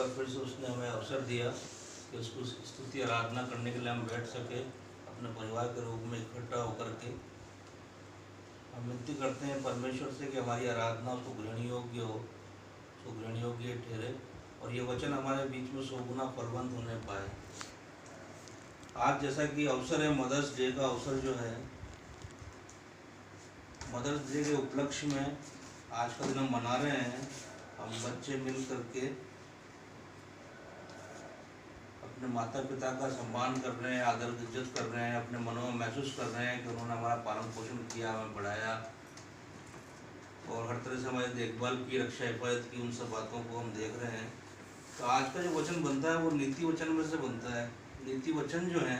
बार फिर से उसने हमें अवसर दिया कि उसको स्तुति आराधना करने के लिए हम बैठ सके अपने परिवार के रूप में इकट्ठा होकर के। हम विनती करते हैं परमेश्वर से कि हमारी आराधना उसको ग्रहण योग्य हो, उसको ग्रहण योग्य ठहरे और ये वचन हमारे बीच में 100 गुना फलवंत होने पाए। आज जैसा कि अवसर है मदर्स डे का अवसर जो है, मदर्स डे के उपलक्ष्य में आज का दिन हम मना रहे हैं। हम बच्चे मिल करके अपने माता पिता का सम्मान कर रहे हैं, आदर इज्जत कर रहे हैं, अपने मनों में महसूस कर रहे हैं कि उन्होंने हमारा पालन पोषण किया, हमें बढ़ाया और हर तरह से हमारी देखभाल की, रक्षा हिफाजत की। उन सब बातों को हम देख रहे हैं। तो आज का जो वचन बनता है वो नीति वचन में से बनता है। नीति वचन जो है,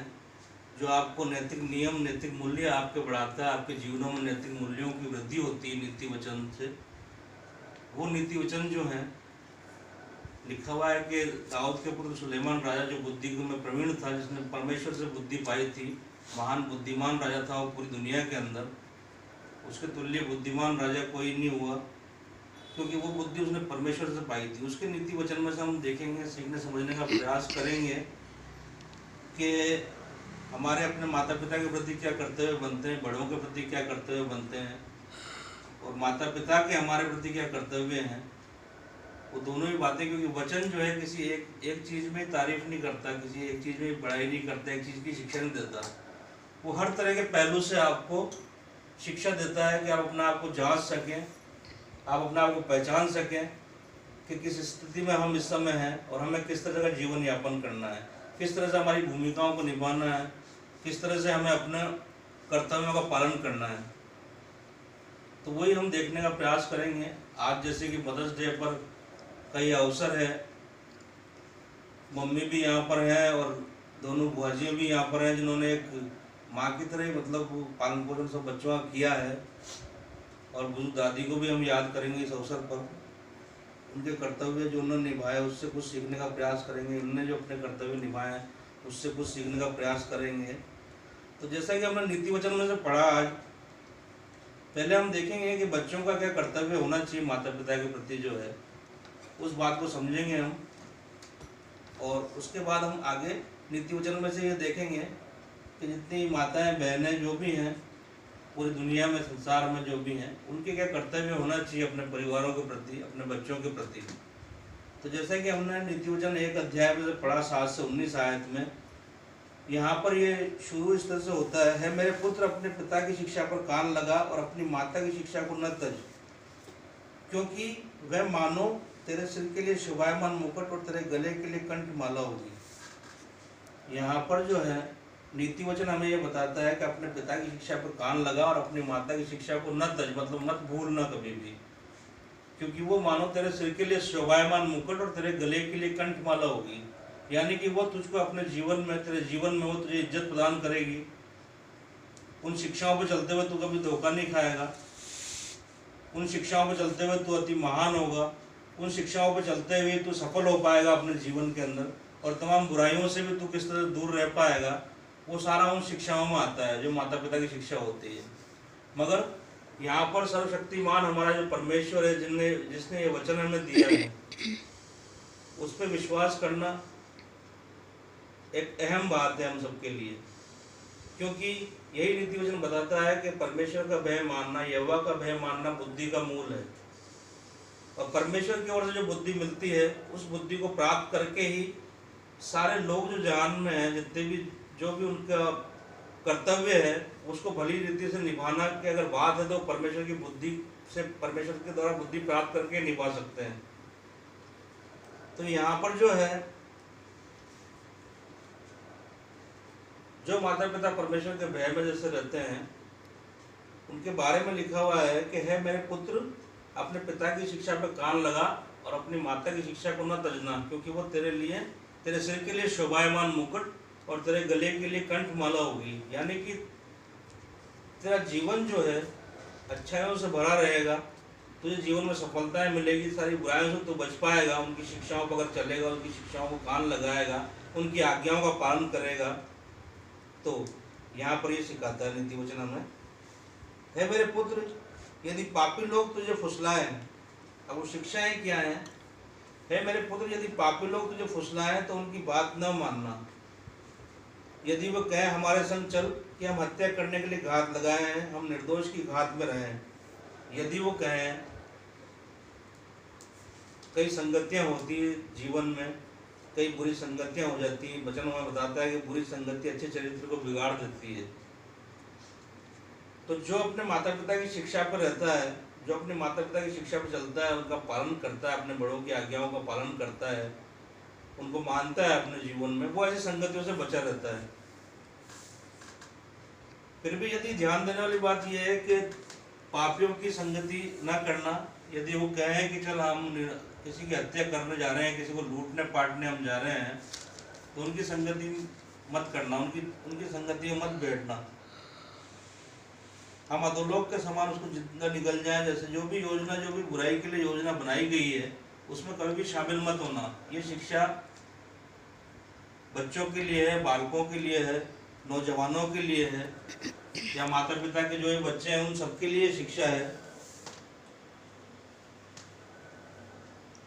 जो आपको नैतिक नियम, नैतिक मूल्य आपके बढ़ाता है, आपके जीवनों में नैतिक मूल्यों की वृद्धि होती है नीति वचन से। वो नीति वचन जो है, लिखा हुआ है कि दाऊद के पुत्र सुलेमान राजा जो बुद्धि में प्रवीण था, जिसने परमेश्वर से बुद्धि पाई थी, महान बुद्धिमान राजा था वो पूरी दुनिया के अंदर। उसके तुल्य बुद्धिमान राजा कोई नहीं हुआ, क्योंकि वो बुद्धि उसने परमेश्वर से पाई थी। उसके नीति वचन में से हम देखेंगे, सीखने समझने का प्रयास करेंगे कि हमारे अपने माता पिता के प्रति क्या कर्तव्य बनते हैं, बड़ों के प्रति क्या कर्तव्य बनते हैं, और माता पिता के हमारे प्रति क्या कर्तव्य हैं। वो दोनों ही बातें, क्योंकि वचन जो है किसी एक चीज़ में तारीफ नहीं करता, किसी एक चीज़ में बड़ाई नहीं करता, एक चीज़ की शिक्षा नहीं देता। वो हर तरह के पहलू से आपको शिक्षा देता है कि आप अपने आप को जांच सकें, आप अपने आप को पहचान सकें कि किस स्थिति में हम इस समय हैं और हमें किस तरह का जीवन यापन करना है, किस तरह से हमारी भूमिकाओं को निभाना है, किस तरह से हमें अपने कर्तव्यों का पालन करना है। तो वही हम देखने का प्रयास करेंगे। आज जैसे कि मदर्स डे पर कई अवसर है, मम्मी भी यहाँ पर है और दोनों बुआजियाँ भी यहाँ पर हैं, जिन्होंने एक माँ की तरह ही मतलब पालन पोषण सब बच्चों का किया है। और बुजुर्ग दादी को भी हम याद करेंगे इस अवसर पर। उनके कर्तव्य जो उन्होंने निभाए उससे कुछ सीखने का प्रयास करेंगे, उन्होंने जो अपने कर्तव्य निभाए उससे कुछ सीखने का प्रयास करेंगे। तो जैसा कि हमने नीति वचन में से पढ़ा, आज पहले हम देखेंगे कि बच्चों का क्या कर्तव्य होना चाहिए माता पिता के प्रति जो है, उस बात को समझेंगे हम। और उसके बाद हम आगे नीति वचन में से ये देखेंगे कि जितनी माताएं बहनें जो भी हैं पूरी दुनिया में, संसार में जो भी हैं, उनके क्या कर्तव्य होना चाहिए अपने परिवारों के प्रति, अपने बच्चों के प्रति। तो जैसा कि हमने नीति वचन 1 अध्याय में से पढ़ा 7 से 19 आयत में, यहाँ पर ये शुरू इस तरह से होता है, मेरे पुत्र अपने पिता की शिक्षा पर कान लगा और अपनी माता की शिक्षा को न तज, क्योंकि वह मानो तेरे सिर के लिए शोभायमान मुकुट और तेरे गले के लिए कंठमाला होगी। यहाँ पर जो है नीति वचन हमें ये बताता है कि अपने पिता की शिक्षा पर कान लगा और अपनी माता की शिक्षा को न तज, मतलब मत भूलना कभी भी, क्योंकि वो मानो तेरे सिर के लिए शोभायमान मुकुट और तेरे गले के लिए कंठमाला होगी। यानी कि वो तुझको अपने जीवन में, तेरे जीवन में वो तुझे इज्जत प्रदान करेगी। उन शिक्षाओं पर चलते हुए तू कभी धोखा नहीं खाएगा, उन शिक्षाओं पर चलते हुए तू अति महान होगा, उन शिक्षाओं पर चलते हुए तू सफल हो पाएगा अपने जीवन के अंदर, और तमाम बुराइयों से भी तू किस तरह दूर रह पाएगा, वो सारा उन शिक्षाओं में आता है जो माता पिता की शिक्षा होती है। मगर यहाँ पर सर्वशक्तिमान हमारा जो परमेश्वर है, जिसने ये वचन हमें दिया है, उस पर विश्वास करना एक अहम बात है हम सबके लिए, क्योंकि यही नीति वचन बताता है कि परमेश्वर का भय मानना, यहोवा का भय मानना बुद्धि का मूल है। और परमेश्वर की ओर से जो बुद्धि मिलती है, उस बुद्धि को प्राप्त करके ही सारे लोग जो जहान में हैं, जितने भी जो भी उनका कर्तव्य है, उसको भली रीति से निभाना की अगर बात है तो परमेश्वर की बुद्धि से, परमेश्वर के द्वारा बुद्धि प्राप्त करके निभा सकते हैं। तो यहाँ पर जो है, जो माता पिता परमेश्वर के भय में जैसे रहते हैं, उनके बारे में लिखा हुआ है कि है मेरे पुत्र अपने पिता की शिक्षा पर कान लगा और अपनी माता की शिक्षा को न तजना, क्योंकि वो तेरे लिए, तेरे सिर के लिए शोभायमान मुकुट और तेरे गले के लिए कंठमाला होगी। यानी कि तेरा जीवन जो है अच्छाइयों से भरा रहेगा, तुझे जीवन में सफलताएं मिलेगी, सारी बुराइयों से तू बच पाएगा। उनकी शिक्षाओं पर अगर चलेगा, उनकी शिक्षाओं को कान लगाएगा, उनकी आज्ञाओं का पालन करेगा। तो यहाँ पर ये सिखाता है नीति वचन हमें, है मेरे पुत्र यदि पापी लोग तुझे फुसलाएं, अब वो शिक्षाएं क्या हैं, है मेरे पुत्र, यदि पापी लोग तुझे फुसलाएं तो उनकी बात न मानना। यदि वो कहे हमारे संग चल कि हम हत्या करने के लिए घात लगाए हैं, हम निर्दोष की घात में रहें। यदि वो कहें, कई संगतियां होती है जीवन में, कई बुरी संगतियां हो जाती हैं। वचन हमें बताता है कि बुरी संगति अच्छे चरित्र को बिगाड़ देती है। तो जो अपने माता पिता की शिक्षा पर रहता है, जो अपने माता पिता की शिक्षा पर चलता है, उनका पालन करता है, अपने बड़ों की आज्ञाओं का पालन करता है, उनको मानता है अपने जीवन में, वो ऐसी संगतियों से बचा रहता है। फिर भी यदि ध्यान देने वाली बात यह है कि पापियों की संगति न करना। यदि वो कहें कि चल हम किसी की हत्या करने जा रहे हैं, किसी को लूटने पाटने हम जा रहे हैं, तो उनकी संगति मत करना, उनकी संगति में मत बैठना। हम अधोलोक के समान उसको जितना निकल जाए, जैसे जो भी योजना, जो भी बुराई के लिए योजना बनाई गई है, उसमें कभी भी शामिल मत होना। ये शिक्षा बच्चों के लिए है, बालकों के लिए है, नौजवानों के लिए है, या माता पिता के जो ये बच्चे हैं उन सबके लिए शिक्षा है।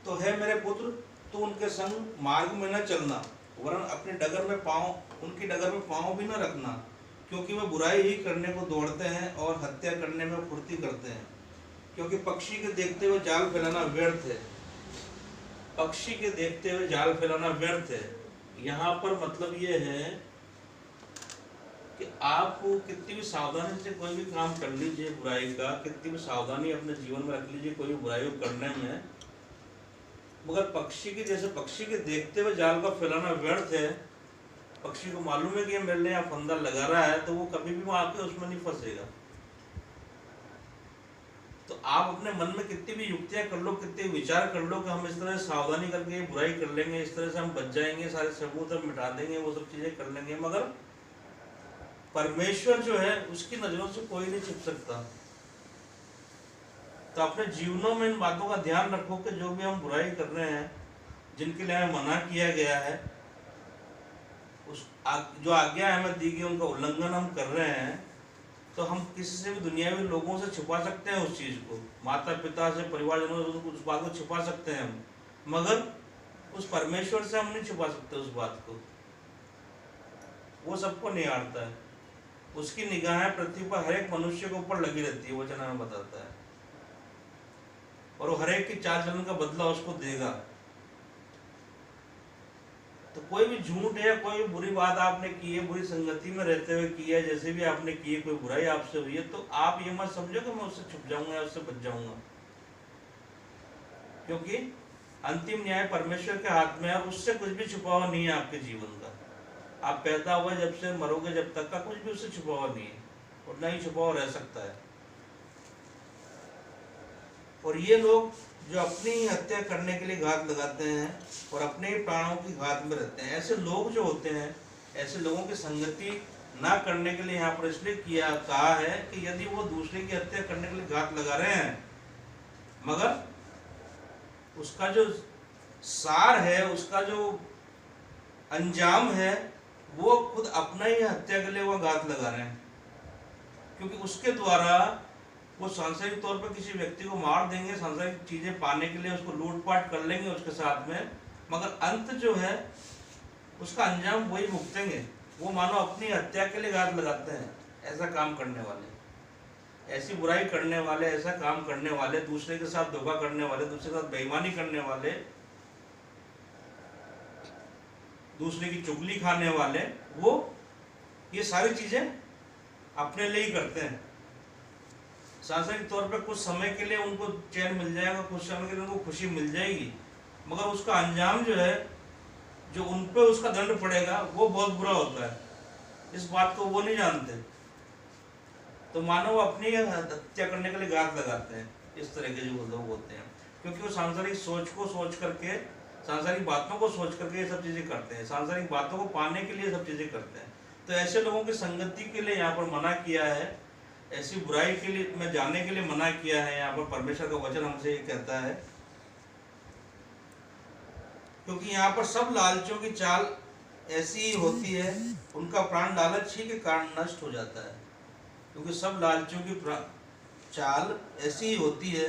तो है मेरे पुत्र, तू उनके संग मार्ग में न चलना, वरन अपने डगर में पाँव, उनकी डगर में पाँव भी न रखना, क्योंकि वे बुराई ही करने को दौड़ते हैं और हत्या करने में फुर्ती करते हैं। क्योंकि पक्षी के देखते हुए जाल फैलाना व्यर्थ है। पक्षी के देखते हुए जाल फैलाना व्यर्थ है। यहाँ पर मतलब ये है कि आप कितनी भी सावधानी से कोई भी काम कर लीजिए बुराई का, कितनी भी सावधानी अपने जीवन में रख लीजिए कोई भी बुराई को करने में, मगर पक्षी के जैसे पक्षी के देखते हुए जाल का फैलाना व्यर्थ है। पक्षी को मालूम है कि ये मेरे लिए यहाँ फंदा लगा रहा है, तो वो कभी भी वहां आके उसमें नहीं फंसेगा। तो आप अपने मन में कितनी भी युक्तियां कर लो, कितने विचार कर लो कि हम इस तरह से सावधानी करके बुराई कर लेंगे, इस तरह से हम बच जाएंगे, सारे सबूत हम मिटा देंगे, वो सब चीजें कर लेंगे, मगर परमेश्वर जो है उसकी नजरों से कोई नहीं छिप सकता। तो अपने जीवनों में इन बातों का ध्यान रखो कि जो भी हम बुराई कर रहे हैं, जिनके लिए हमें मना किया गया है, उस जो आज्ञा हमें दी गई उनका उल्लंघन हम कर रहे हैं, तो हम किसी से भी दुनियावी लोगों से छुपा सकते हैं उस चीज को, माता पिता से, परिवारजनों से उस बात को छुपा सकते हैं हम, मगर उस परमेश्वर से हम नहीं छुपा सकते उस बात को। वो सबको निहारता है, उसकी निगाहें पृथ्वी पर हर एक मनुष्य के ऊपर लगी रहती है, वचन हमें बताता है, और वो हर एक की चाल चलन का बदला उसको देगा। तो कोई भी झूठ है, कोई भी बुरी बात आपने की है, बुरी संगति में रहते हुए की है, जैसे भी आपने की है, कोई बुराई आपसे हुई है, तो आप ये मत समझो कि मैं उससे छुप जाऊंगा या उससे बच जाऊंगा, क्योंकि अंतिम न्याय परमेश्वर के हाथ में है, और उससे कुछ भी छुपा हुआ नहीं है आपके जीवन का। आप पैदा हुए जब से मरोगे जब तक का, कुछ भी उससे छुपा हुआ नहीं है, उतना ही छुपा हुआ रह सकता है। और ये लोग जो अपनी ही हत्या करने के लिए घात लगाते हैं और अपने ही प्राणों की घात में रहते हैं, ऐसे लोग जो होते हैं, ऐसे लोगों की संगति ना करने के लिए यहाँ पर इसलिए कहा है कि यदि वो दूसरे की हत्या करने के लिए घात लगा रहे हैं, मगर उसका जो सार है, उसका जो अंजाम है, वो खुद अपना ही हत्या के लिए वो घात लगा रहे हैं, क्योंकि उसके द्वारा वो सांसारिक तौर पर किसी व्यक्ति को मार देंगे, सांसारिक चीजें पाने के लिए उसको लूटपाट कर लेंगे उसके साथ में, मगर अंत जो है उसका अंजाम वही भुगतेंगे। वो मानो अपनी हत्या के लिए घात लगाते हैं। ऐसा काम करने वाले, ऐसी बुराई करने वाले, ऐसा काम करने वाले, दूसरे के साथ धोखा करने वाले, दूसरे के साथ बेईमानी करने वाले, दूसरे की चुगली खाने वाले, वो ये सारी चीजें अपने लिए ही करते हैं। सांसारिक तौर पे कुछ समय के लिए उनको चैन मिल जाएगा, कुछ समय के लिए उनको खुशी मिल जाएगी, मगर उसका अंजाम जो है, जो उन पे उसका दंड पड़ेगा, वो बहुत बुरा होता है। इस बात को वो नहीं जानते, तो मानव अपनी हत्या करने के लिए घात लगाते हैं। इस तरह के जो लोग होते हैं, क्योंकि वो सांसारिक सोच को सोच करके, सांसारिक बातों को सोच करके ये सब चीजें करते हैं, सांसारिक बातों को पाने के लिए सब चीजें करते हैं। तो ऐसे लोगों की संगति के लिए यहाँ पर मना किया है, ऐसी बुराई के लिए में जाने के लिए मना किया है। यहाँ पर परमेश्वर का वचन हमसे ये कहता है, क्योंकि यहाँ पर सब लालचों की चाल ऐसी ही होती है, उनका प्राण लालच ही के कारण नष्ट हो जाता है। क्योंकि सब लालचों की चाल ऐसी ही होती है,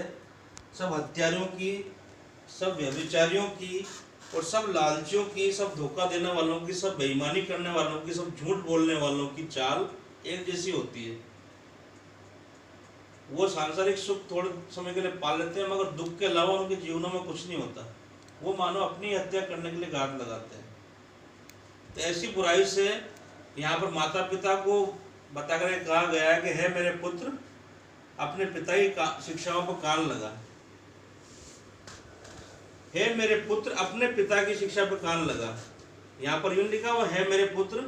सब हत्यारों की सब व्यभिचारियों की और सब लालचियों की, सब धोखा देने वालों की, सब बेईमानी करने वालों की, सब झूठ बोलने वालों की चाल एक जैसी होती है। वो सांसारिक सुख थोड़े समय के लिए पा लेते हैं, मगर दुख के अलावा उनके जीवनों में कुछ नहीं होता। वो मानो अपनी हत्या करने के लिए घात लगाते हैं। तो ऐसी बुराई से यहाँ पर माता पिता को बताकर कहा गया है कि हे मेरे पुत्र, अपने पिता की शिक्षाओं को कान लगा। हे मेरे पुत्र, अपने पिता की शिक्षा पर कान लगा। यहाँ पर यूं लिखा हुआ है मेरे पुत्र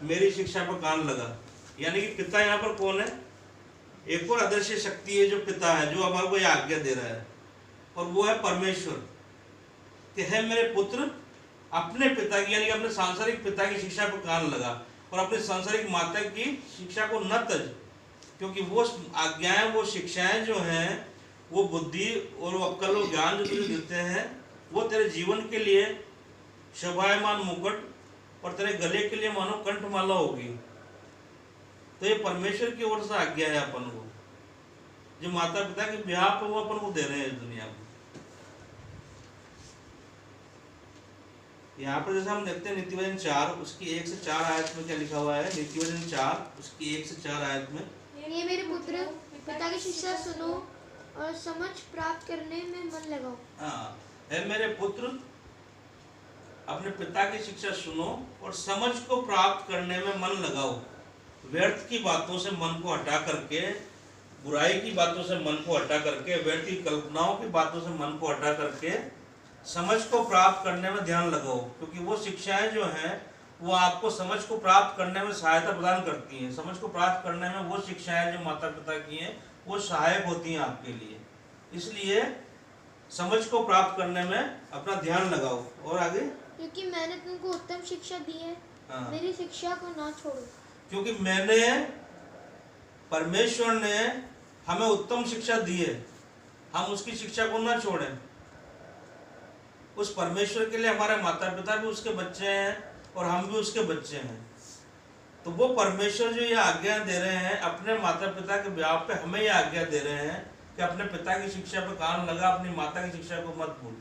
मेरी शिक्षा पर कान लगा, यानी कि पिता यहाँ पर कौन है? एक और अदृश्य शक्ति है जो पिता है, जो हमारे को यह आज्ञा दे रहा है, और वो है परमेश्वर। कि है मेरे पुत्र, अपने पिता की यानी कि अपने सांसारिक पिता की शिक्षा पर कान लगा, और अपने सांसारिक माता की शिक्षा को न तज, क्योंकि वो आज्ञाएं, वो शिक्षाएं जो हैं, वो बुद्धि और वो अक्ल और ज्ञान जो तुझे देते हैं, वो तेरे जीवन के लिए शोभायमान मुकुट और तेरे गले के लिए मानो कंठमाला होगी। तो ये परमेश्वर की ओर से आज्ञा है अपन को, जो माता पिता के ब्याह पर वो अपन को दे रहे हैं इस दुनिया में। यहाँ पर जैसे हम देखते हैं नीति वचन 4 उसकी 1 से 4 आयत में क्या लिखा हुआ है? नीति वचन 4 उसकी 1 से 4 आयत में, ये मेरे पुत्र, पिता की शिक्षा सुनो और समझ प्राप्त करने में मन लगाओ। हाँ, है मेरे पुत्र, अपने पिता की शिक्षा सुनो और समझ को प्राप्त करने में मन लगाओ। व्यर्थ की बातों से मन को हटा करके, बुराई की बातों से मन को हटा करके, व्यर्थ की कल्पनाओं की बातों से मन को हटा करके समझ को प्राप्त करने में ध्यान लगाओ, क्योंकि वो शिक्षाएं जो हैं वो आपको समझ को प्राप्त करने में सहायता प्रदान करती हैं। समझ को प्राप्त करने में वो शिक्षाएं जो माता पिता की हैं वो सहायक होती हैं आपके लिए। इसलिए समझ को प्राप्त करने में अपना ध्यान लगाओ। और आगे, क्योंकि मैंने तुमको उत्तम शिक्षा दी है, मेरी शिक्षा को ना छोड़ो। क्योंकि मैंने, परमेश्वर ने हमें उत्तम शिक्षा दी है, हम उसकी शिक्षा को ना छोड़ें। उस परमेश्वर के लिए हमारे माता पिता भी उसके बच्चे हैं और हम भी उसके बच्चे हैं। तो वो परमेश्वर जो ये आज्ञा दे रहे हैं अपने माता पिता के ब्याह पे, हमें ये आज्ञा दे रहे हैं कि अपने पिता की शिक्षा पे कान लगा, अपनी माता की शिक्षा को मत भूल,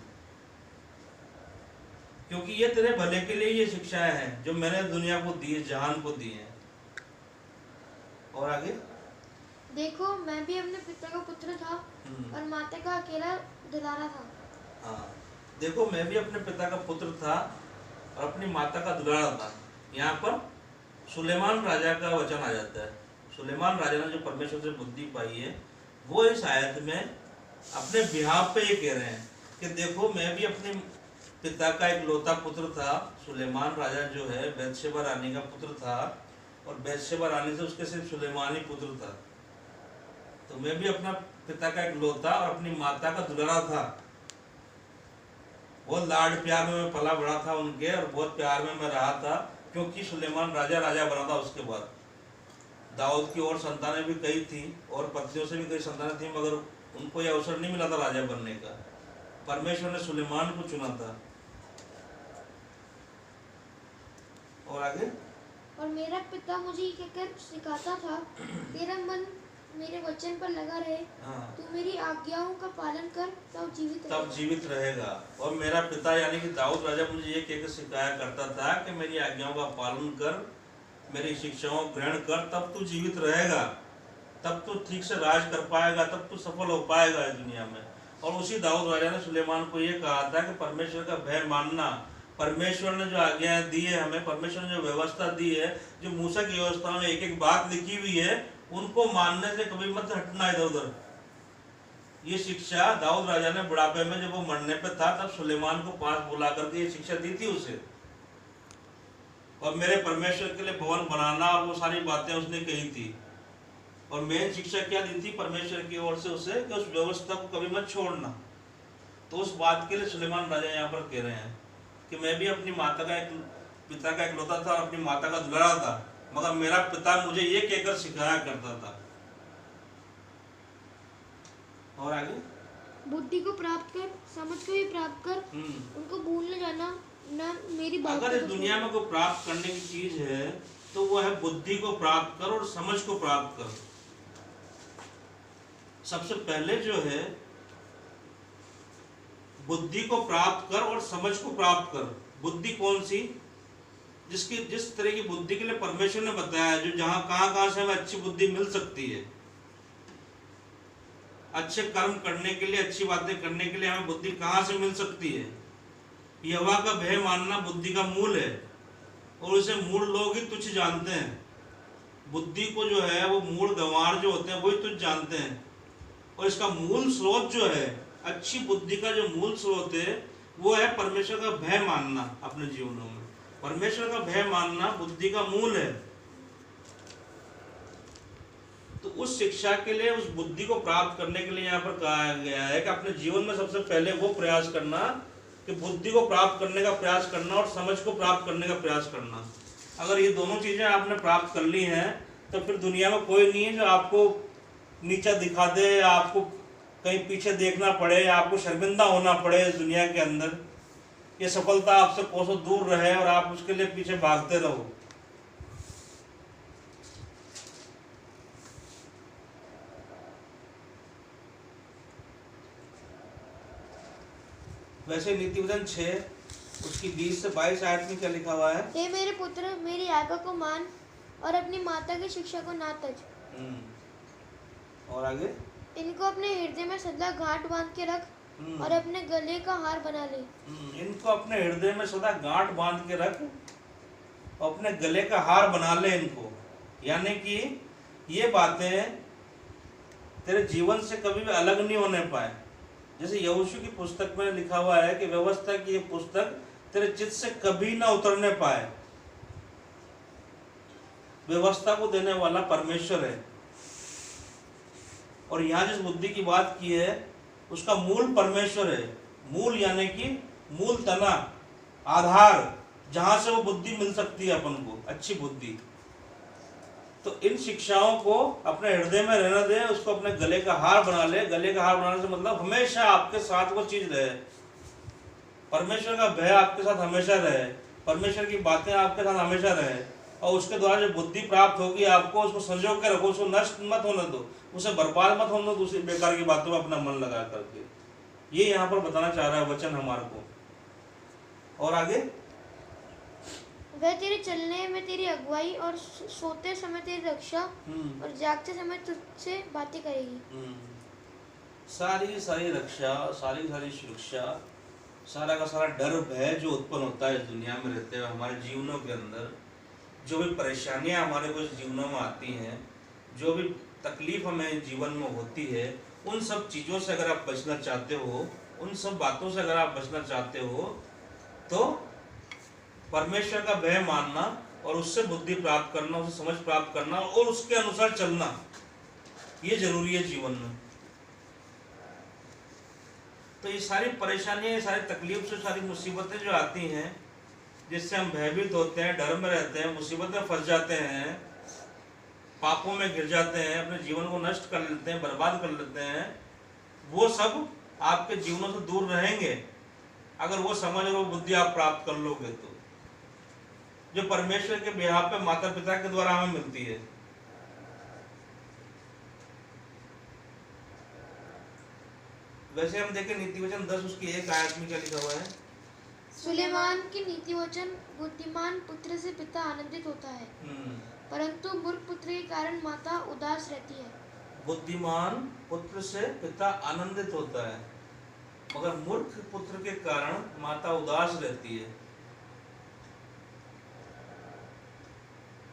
क्योंकि ये तेरे भले के लिए ये शिक्षाएं हैं जो मैंने दुनिया को दी है, जहान को दी है। और आगे, देखो मैं भी अपने पिता का पुत्र था और माता का अकेला दुलारा था। हाँ, देखो मैं भी अपने पिता का पुत्र था और अपनी माता का दुलारा था। यहाँ पर सुलेमान राजा का वचन आ जाता है। सुलेमान राजा ने जो परमेश्वर से बुद्धि पाई है, वो इस आयत में अपने बिहाफ पे ये कह रहे हैं कि देखो मैं भी अपने पिता का एक लौता पुत्र था। सुलेमान राजा जो है बैतशेबा रानी का पुत्र था, और बैतशेबा रानी से उसके सिर्फ सुलेमान ही पुत्र था। तो मैं भी अपना पिता का एक लौता और अपनी माता का दुलारा था। बहुत लाड प्यार में मैं पला बड़ा था उनके, और बहुत प्यार में मैं रहा था, क्योंकि सुलेमान राजा बना था। उसके बाद दाऊद की और संतानें भी कई थी और पत्नियों से भी कई संतानें थी, मगर उनको यह अवसर नहीं मिला था राजा बनने का। परमेश्वर ने सुलेमान को चुना था। और आगे, और मेरा पिता मुझे ये कहकर सिखाता था, तेरा मन मेरे वचन पर लगा रहे, तू मेरी आज्ञाओं का पालन कर, तब जीवित रहेगा। और मेरा पिता यानी कि दाऊद राजा मुझे ये कहकर सिखाया करता था कि मेरी आज्ञाओं का पालन कर, मेरी शिक्षाओं को ग्रहण कर, तब तू जीवित रहेगा, तब तू ठीक से राज कर पाएगा, तब तू सफल हो पाएगा इस दुनिया में। और उसी दाऊद राजा ने सुलेमान को ये कहा था कि परमेश्वर का भय मानना, परमेश्वर ने जो आज्ञाएं दी है हमें, परमेश्वर ने जो व्यवस्था दी है, जो मूसा की व्यवस्था में एक एक बात लिखी हुई है, उनको मानने से कभी मत हटना इधर उधर। ये शिक्षा दाऊद राजा ने बुढ़ापे में जब वो मरने पे था, तब सुलेमान को पास बुला करके ये शिक्षा दी थी उसे। और मेरे परमेश्वर के लिए भवन बनाना और वो सारी बातें उसने कही थी। और मेन शिक्षा क्या दी थी परमेश्वर की ओर से उसे, कि उस व्यवस्था को कभी मत छोड़ना। तो उस बात के लिए सुलेमान राजा यहाँ पर कह रहे हैं कि मैं भी अपनी माता का एक पिता का इकलौता था और अपनी माता का दुलारा था, मगर मेरा पिता मुझे ये कहकर सिखाया करता था। और आगे, बुद्धि को प्राप्त कर, समझ को भी प्राप्त कर, उनको भूल न जाना, न मेरी बात। अगर इस दुनिया में कोई प्राप्त करने की चीज है तो वो है बुद्धि को प्राप्त कर और समझ को प्राप्त कर। सबसे पहले जो है बुद्धि को प्राप्त कर और समझ को प्राप्त कर। बुद्धि कौन सी? जिस तरह की बुद्धि के लिए परमेश्वर ने बताया, जो जहां कहां से हमें अच्छी बुद्धि मिल सकती है, अच्छे कर्म करने के लिए, अच्छी बातें करने के लिए हमें बुद्धि कहां से मिल सकती है। यहोवा का भय मानना बुद्धि का मूल है, और उसे मूल लोग ही तुच्छ जानते हैं। बुद्धि को जो है वो मूल गंवार जो होते हैं वही तुच्छ जानते हैं। और इसका मूल स्रोत जो है, अच्छी बुद्धि का जो मूल स्रोत है, वो है परमेश्वर का भय मानना अपने जीवनों में। परमेश्वर का भय मानना बुद्धि का मूल है। तो उस शिक्षा के लिए, उस बुद्धि को प्राप्त करने के लिए यहाँ पर कहा गया है कि अपने जीवन में सबसे पहले वो प्रयास करना कि बुद्धि को प्राप्त करने का प्रयास करना और समझ को प्राप्त करने का प्रयास करना। अगर ये दोनों चीजें आपने प्राप्त कर ली हैं तो फिर दुनिया में कोई नहीं है जो आपको नीचा दिखा दे, या आपको कहीं पीछे देखना पड़े, या आपको शर्मिंदा होना पड़े इस दुनिया के अंदर। ये सफलता आपसे कोसों दूर रहे और आप उसके लिए पीछे भागते रहो। वैसे नीति वचन 6 उसकी 20 से 22 आयत में क्या लिखा हुआ है? हे मेरे पुत्र, मेरी आज्ञा को मान और अपनी माता की शिक्षा को ना तज। और आगे? इनको अपने हृदय में सदा गांठ बांध के रख और अपने गले का हार बना ले। इनको अपने हृदय में सदा गांठ बांध के रख और अपने गले का हार बना ले इनको। यानी कि ये बातें तेरे जीवन से कभी भी अलग नहीं होने पाए। जैसे यहोशू की पुस्तक में लिखा हुआ है कि व्यवस्था की ये पुस्तक तेरे चित्त से कभी ना उतरने पाए। व्यवस्था को देने वाला परमेश्वर है, और यहाँ जिस बुद्धि की बात की है उसका मूल परमेश्वर है। मूल यानी कि मूल तना, आधार, जहां से वो बुद्धि मिल सकती है अपन को, अच्छी बुद्धि। तो इन शिक्षाओं को अपने हृदय में रहने दे, उसको अपने गले का हार बना ले। गले का हार बनाने से मतलब हमेशा आपके साथ वो चीज रहे, परमेश्वर का भय आपके साथ हमेशा रहे, परमेश्वर की बातें आपके साथ हमेशा रहे, और उसके द्वारा जो बुद्धि प्राप्त होगी आपको, उसको संजो के रखो, उसको नष्ट मत होने दो, उसे बर्बाद मत होने दो दूसरी बेकार की बातों में अपना मन लगा करके। ये यहाँ पर बताना चाह रहा है वचन हमारे को। और आगे? वह तेरे चलने में तेरी अगुवाई और सोते समय तेरी रक्षा और जागते समय तुझसे बातें करेगी। सारी सारी रक्षा, सारी सारी सुरक्षा, सारा का सारा डर भय जो उत्पन्न होता है इस दुनिया में रहते हुए हमारे जीवनों के अंदर, जो भी परेशानियां हमारे को जीवनों में आती हैं, जो भी तकलीफ हमें जीवन में होती है, उन सब चीज़ों से अगर आप बचना चाहते हो, उन सब बातों से अगर आप बचना चाहते हो, तो परमेश्वर का भय मानना और उससे बुद्धि प्राप्त करना, उससे समझ प्राप्त करना और उसके अनुसार चलना, ये जरूरी है जीवन में। तो ये सारी परेशानियां, ये सारी तकलीफ से, सारी मुसीबतें जो आती हैं, जिससे हम भयभीत होते हैं, डर में रहते हैं, मुसीबत में फंस जाते हैं, पापों में गिर जाते हैं, अपने जीवन को नष्ट कर लेते हैं, बर्बाद कर लेते हैं, वो सब आपके जीवनों से दूर रहेंगे अगर वो समझ और वो बुद्धि आप प्राप्त कर लोगे तो, जो परमेश्वर के बिहार पे माता पिता के द्वारा हमें मिलती है। वैसे हम देखें नीति वचन 10 उसकी 1 आयत में क्या लिखा हुआ है? सुलेमान की नीति वचन, बुद्धिमान पुत्र से पिता आनंदित होता है, परंतु मूर्ख पुत्र के कारण माता उदास रहती है। बुद्धिमान पुत्र से पिता आनंदित होता है, मगर मूर्ख पुत्र के कारण माता उदास रहती है।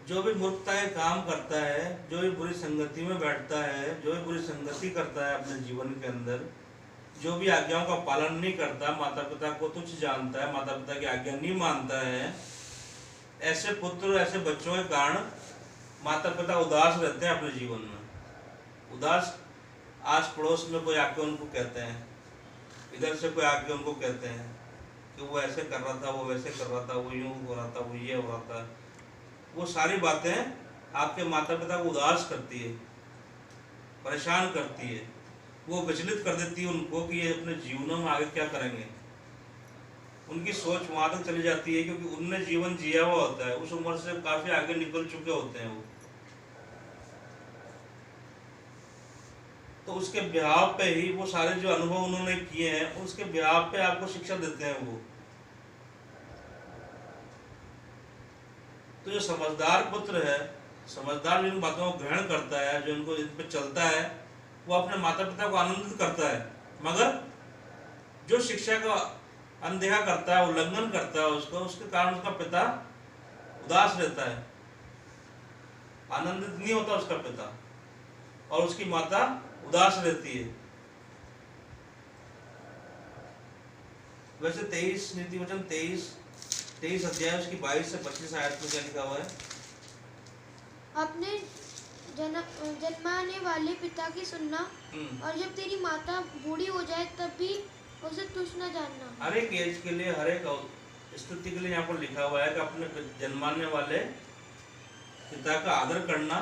जो भी मूर्खता के काम करता है, जो भी बुरी संगति में बैठता है, जो भी बुरी संगति करता है अपने जीवन के अंदर, जो भी आज्ञाओं का पालन नहीं करता, माता पिता को तुच्छ जानता है, माता पिता की आज्ञा नहीं मानता है, ऐसे पुत्र, ऐसे बच्चों के कारण माता पिता उदास रहते हैं अपने जीवन में। उदास, आस पड़ोस में कोई आके उनको कहते हैं, इधर से कोई आके उनको कहते हैं कि वो ऐसे कर रहा था, वो वैसे कर रहा था, वो यूं हो रहा था, वो ये हो रहा था। वो सारी बातें आपके माता पिता को उदास करती है, परेशान करती है, वो विचलित कर देती है उनको कि ये अपने जीवनों में आगे क्या करेंगे। उनकी सोच वहां तक चली जाती है क्योंकि उनने जीवन जिया हुआ होता है, उस उम्र से काफी आगे निकल चुके होते हैं वो। तो उसके ब्याह पे ही वो सारे जो अनुभव उन्होंने किए हैं उसके ब्याह पे आपको शिक्षा देते हैं वो। तो जो समझदार पुत्र है, समझदार जिन बातों को ग्रहण करता है, जो इनको इन पे चलता है, वो अपने माता पिता को आनंदित करता है। मगर जो शिक्षा का अनदेखा करता है, उल्लंघन करता है उसको, उसके कारण उसका पिता उदास रहता है, आनंदित नहीं होता उसका पिता, और उसकी माता उदास रहती है। वैसे 23 नीति वचन 23 अध्याय उसकी 22 से 25 आयत में क्या लिखा हुआ है? अपने जन्माने वाले पिता की सुनना, और जब तेरी माता बूढ़ी हो जाए तब भी उसे तुच्छ न जानना। हर एक एज के लिए, हर एक स्थिति के लिए यहाँ पर लिखा हुआ है कि अपने जन्माने वाले पिता का आदर करना,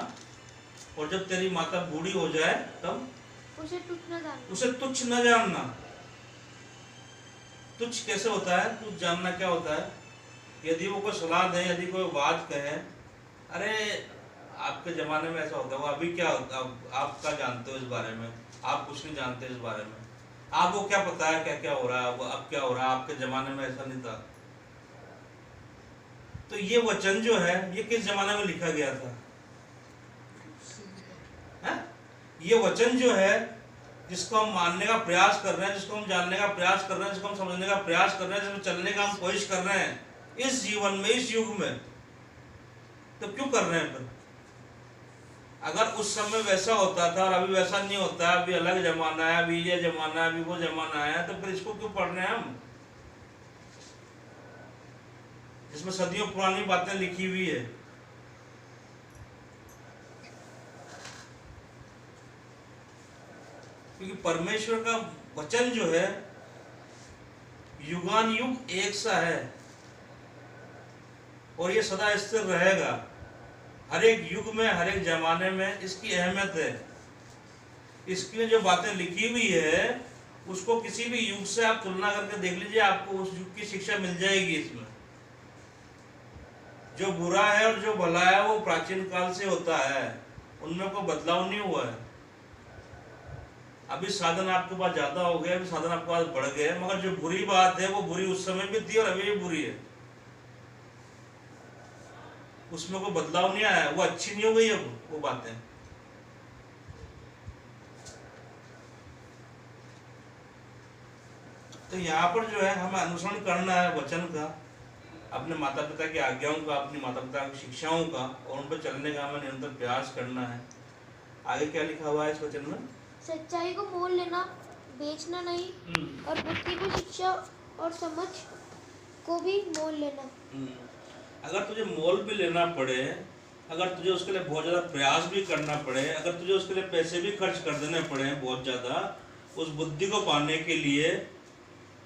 और जब तेरी माता बूढ़ी हो जाए तब उसे तुच्छ न जानना। उसे तुच्छ न जानना। तुच्छ कैसे होता है? तुच्छ जानना क्या होता है? यदि वो कोई सलाह दे, यदि कोई बात कहे, अरे आपके जमाने में ऐसा होता है, वो अभी क्या होता है, आप क्या जानते हो इस बारे में? आप कुछ नहीं जानते इस बारे में, आपको क्या पता है क्या क्या हो रहा है, अब क्या हो रहा है, आपके जमाने में ऐसा नहीं था। तो ये वचन जो है ये किस जमाने में लिखा गया था? ये वचन जो है जिसको हम मानने का प्रयास कर रहे हैं, जिसको हम जानने का प्रयास कर रहे हैं, जिसको हम समझने का प्रयास कर रहे हैं, जिसमें चलने का हम कोशिश कर रहे हैं इस जीवन में, इस युग में, तो क्यों कर रहे हैं फिर? अगर उस समय वैसा होता था और अभी वैसा नहीं होता है, अभी अलग जमाना है, अभी ये जमाना है, अभी वो जमाना है, तो फिर इसको क्यों पढ़ रहे हैं हम, जिसमें सदियों पुरानी बातें लिखी हुई है? क्योंकि परमेश्वर का वचन जो है युगान युग एक सा है, और ये सदा स्थिर रहेगा। हर एक युग में, हर एक जमाने में इसकी अहमियत है। इसकी जो बातें लिखी हुई है उसको किसी भी युग से आप तुलना करके देख लीजिए, आपको उस युग की शिक्षा मिल जाएगी। इसमें जो बुरा है और जो भला है वो प्राचीन काल से होता है, उनमें कोई बदलाव नहीं हुआ है। अभी साधन आपके पास ज्यादा हो गए, अभी साधन आपके पास बढ़ गए, मगर जो बुरी बात है वो बुरी उस समय भी थी और अभी भी बुरी है, उसमें कोई बदलाव नहीं आया, वो अच्छी नहीं हो गई अब वो बातें। तो यहाँ पर जो है हमें अनुसरण करना है वचन का, अपने माता पिता की आज्ञाओं का, अपनी माता पिता की शिक्षाओं का, और उन पर चलने का हमें निरंतर प्रयास करना है। आगे क्या लिखा हुआ है इस वचन में? सच्चाई को मोल लेना, बेचना नहीं, और बुद्धि को, शिक्षा और समझ को भी मोल लेना। अगर तुझे मोल भी लेना पड़े, अगर तुझे उसके लिए बहुत ज़्यादा प्रयास भी करना पड़े, अगर तुझे उसके लिए पैसे भी खर्च कर देने पड़े बहुत ज़्यादा उस बुद्धि को पाने के लिए,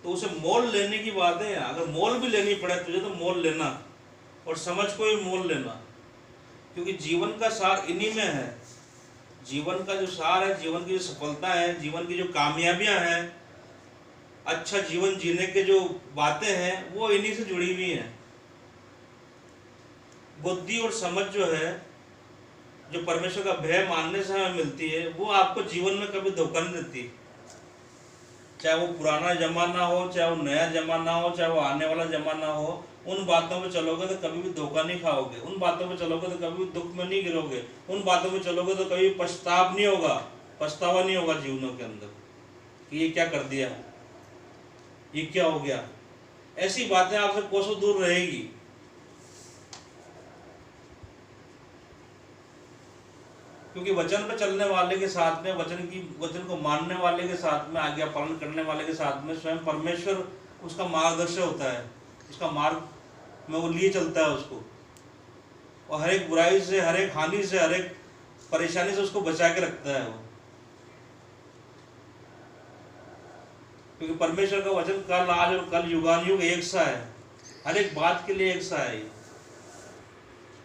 तो उसे मोल लेने की बात है। अगर मोल भी लेनी पड़े तुझे तो मोल लेना, और समझ को भी मोल लेना, क्योंकि जीवन का सार इन्हीं में है। जीवन का जो सार है, जीवन की जो सफलता है, जीवन की जो कामयाबियां हैं, अच्छा जीवन जीने के जो बातें हैं, वो इन्हीं से जुड़ी हुई हैं। बुद्धि और समझ जो है, जो परमेश्वर का भय मानने से हमें मिलती है, वो आपको जीवन में कभी धोखा नहीं देती। चाहे वो पुराना जमाना हो, चाहे वो नया जमाना हो, चाहे वो आने वाला जमाना हो, उन बातों पे चलोगे तो कभी भी धोखा नहीं खाओगे, उन बातों पे चलोगे तो कभी भी दुख में नहीं गिरोगे, उन बातों पे चलोगे तो कभी पछतावा नहीं होगा, पछतावा नहीं होगा जीवनों के अंदर कि ये क्या कर दिया, ये क्या हो गया। ऐसी बातें आपसे कोसों दूर रहेगी। क्योंकि वचन पे चलने वाले के साथ में, वचन को मानने वाले के साथ में, आज्ञा पालन करने वाले के साथ में स्वयं परमेश्वर उसका मार्गदर्शक होता है, उसका मार्ग में वो लिए चलता है उसको, और हर एक बुराई से, हर एक हानि से, हर एक परेशानी से उसको बचा के रखता है वो। क्योंकि परमेश्वर का वचन कल, आज और कल, युगान युग एक सा है, हर एक बात के लिए एक सा है,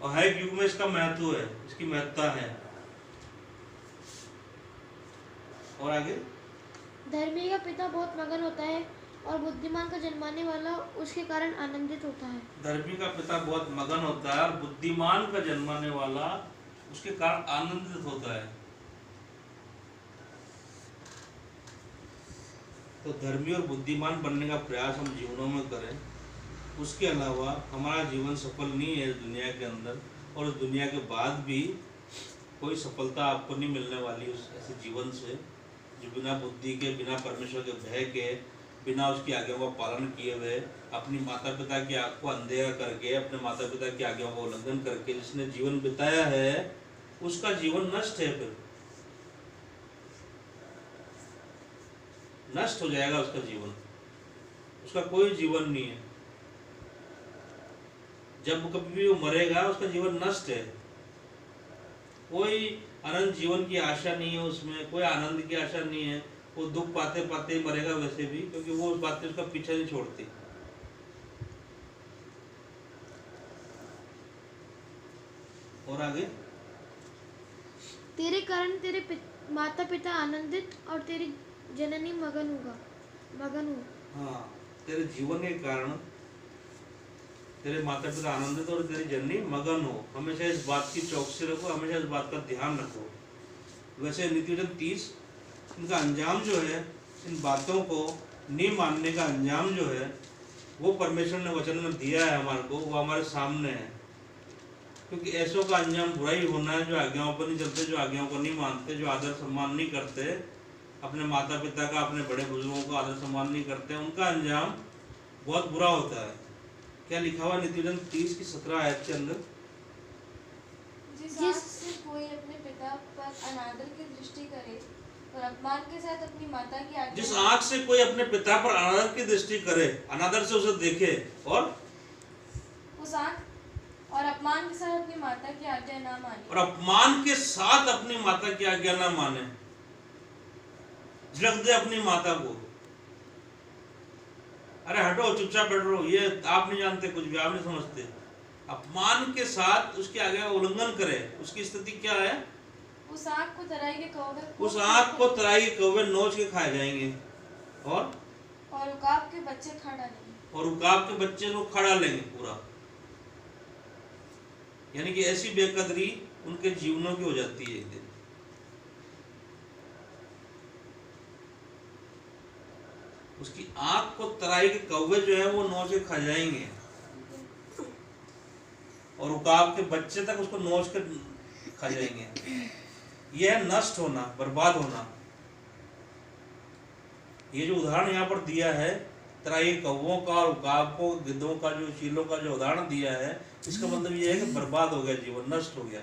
और हर एक युग में इसका महत्व है, इसकी महत्ता है। और आगे, धर्मी का पिता बहुत मगन होता है, और बुद्धिमान का जन्माने वाला उसके कारण आनंदित होता है। धर्मी का पिता बहुत मगन होता है, और बुद्धिमान का जन्माने वाला उसके कारण आनंदित होता है। तो धर्मी और बुद्धिमान बनने का प्रयास हम जीवनों में करें। उसके अलावा हमारा जीवन सफल नहीं है इस दुनिया के अंदर, और इस दुनिया के बाद भी कोई सफलता आपको नहीं मिलने वाली उस ऐसे जीवन से जो बिना बुद्धि के, बिना परमेश्वर के भय के, बिना उसकी आज्ञाओं का पालन किए हुए, अपनी माता पिता की आँख को अंधेरा करके, अपने माता पिता की आज्ञाओं का उल्लंघन करके जिसने जीवन बिताया है, उसका जीवन नष्ट है, फिर नष्ट हो जाएगा उसका जीवन, उसका कोई जीवन नहीं है। जब कभी भी वो मरेगा उसका जीवन नष्ट है, कोई अनंत जीवन की आशा नहीं है उसमें, कोई आनंद की आशा नहीं है। वो दुख पाते पाते ही मरेगा वैसे भी, क्योंकि वो उस बातें उसका पीछा नहीं छोड़ती। और आगे, तेरे कारण तेरे माता पिता आनंदित और तेरी जननी मगन हो। हाँ, तेरे जीवन के कारण तेरे माता पिता आनंदित और तेरी जननी मगन हो। हमेशा इस बात की चौकसी रखो, हमेशा इस बात का ध्यान रखो। वैसे नीतिवचन 30 इनका अंजाम जो है, इन बातों को नहीं मानने का अंजाम जो है, वो परमेश्वर ने वचन में दिया है हमारे को, वो हमारे सामने है। क्योंकि ऐसों का अंजाम बुराई होना है जो आज्ञाओं पर नहीं चलते, जो आज्ञाओं को नहीं मानते, जो आदर सम्मान नहीं करते, अपने माता पिता का, अपने बड़े बुजुर्गों का आदर सम्मान नहीं करते, उनका अंजाम बहुत बुरा होता है। क्या लिखा हुआ नीतिवचन 30 की 17 आयत के अंदर? जिस आँख से कोई अपने पिता पर अनादर की दृष्टि करे और अपमान के साथ अपनी माता की आज्ञा, जिस आँख से कोई अपने पिता पर अनादर की दृष्टि करे, अनादर से उसे देखे, और उस आँख और अपमान के साथ अपनी माता की आज्ञा ना माने, और अपमान के साथ अपनी माता की आज्ञा ना माने, झिड़क दे अपनी माता को, अरे हटो, चुपचाप बैठ रहो, ये आप नहीं जानते कुछ भी, आप नहीं समझते। अपमान के साथ उसकी आज्ञा का उल्लंघन करे, उसकी स्थिति क्या है? उस आँख को तराई के कौवे, उस आँख को तराई के कौवे नोच के खाए जाएंगे, और उकाब के बच्चे खा डालेंगे, और उकाब के बच्चे को खा डालेंगे पूरा। यानी कि ऐसी बेकदरी उनके जीवनों की हो जाती है एक दिन। उसकी आंख को तराई के कौवे जो है वो नोच के खा जाएंगे, और उकाब के बच्चे तक उसको नोच के खा जाएंगे। यह है नष्ट होना, बर्बाद होना। ये जो उदाहरण यहाँ पर दिया है, तराई कौवों का और उकाब को, गिद्धों का, जो चीलों का जो उदाहरण दिया है, इसका मतलब ये है कि बर्बाद हो गया जीवन, नष्ट हो गया।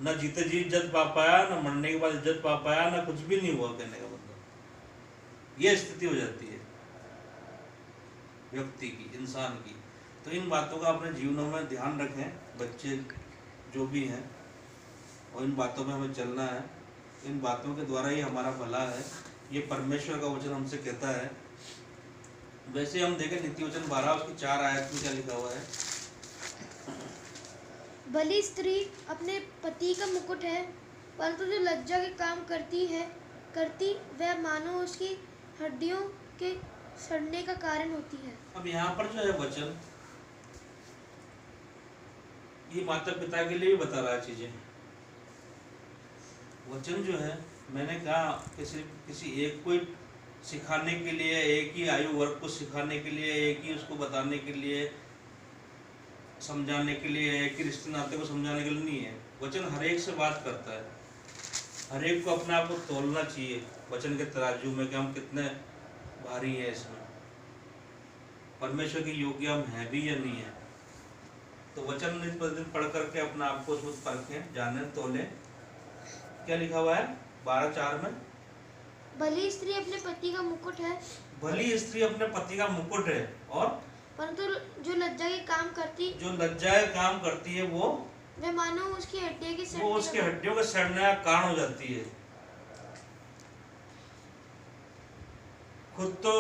न जीते जी इज्जत पा पाया, न मरने के बाद इज्जत पा पाया, न कुछ भी नहीं हुआ, कहने का मतलब ये स्थिति हो जाती है व्यक्ति की, इंसान की। तो इन बातों का अपने जीवनों में ध्यान रखें, बच्चे जो भी हैं, और इन बातों में हमें चलना है। इन बातों के द्वारा ही हमारा भला है, ये परमेश्वर का वचन हमसे कहता है। वैसे हम देखें नीतिवचन 12 उसकी 4 आयत में क्या लिखा हुआ है? भली स्त्री अपने पति का मुकुट है, परंतु जो लज्जा के काम करती वह मानो उसकी हड्डियों के सड़ने का कारण होती है। अब यहाँ पर जो है वचन, ये माता पिता के लिए भी बता रहा है चीजें। वचन जो है, मैंने कहा किसी एक को सिखाने के लिए, एक ही आयु वर्ग को सिखाने के लिए, एक ही उसको बताने के लिए, समझाने के लिए, एक ही रिश्ते नाते को समझाने के लिए नहीं है। वचन हर एक से बात करता है, हर एक को अपने आप को तोलना चाहिए वचन के तराजू में कि हम कितने भारी हैं इसमें, परमेश्वर के योग्य हम हैं भी या नहीं है। तो वचन दिन प्रतिदिन पढ़ करके अपने आप को उसमें परखें, जाने, तोलें। क्या लिखा हुआ है 12:4 में? भली स्त्री अपने पति का मुकुट है, भली स्त्री अपने पति का मुकुट है, और परंतु जो लज्जा के काम करती है वो मानो उसकी हड्डियों की वो उसकी हड्डियों के सड़ने का कारण हो जाती है। खुद तो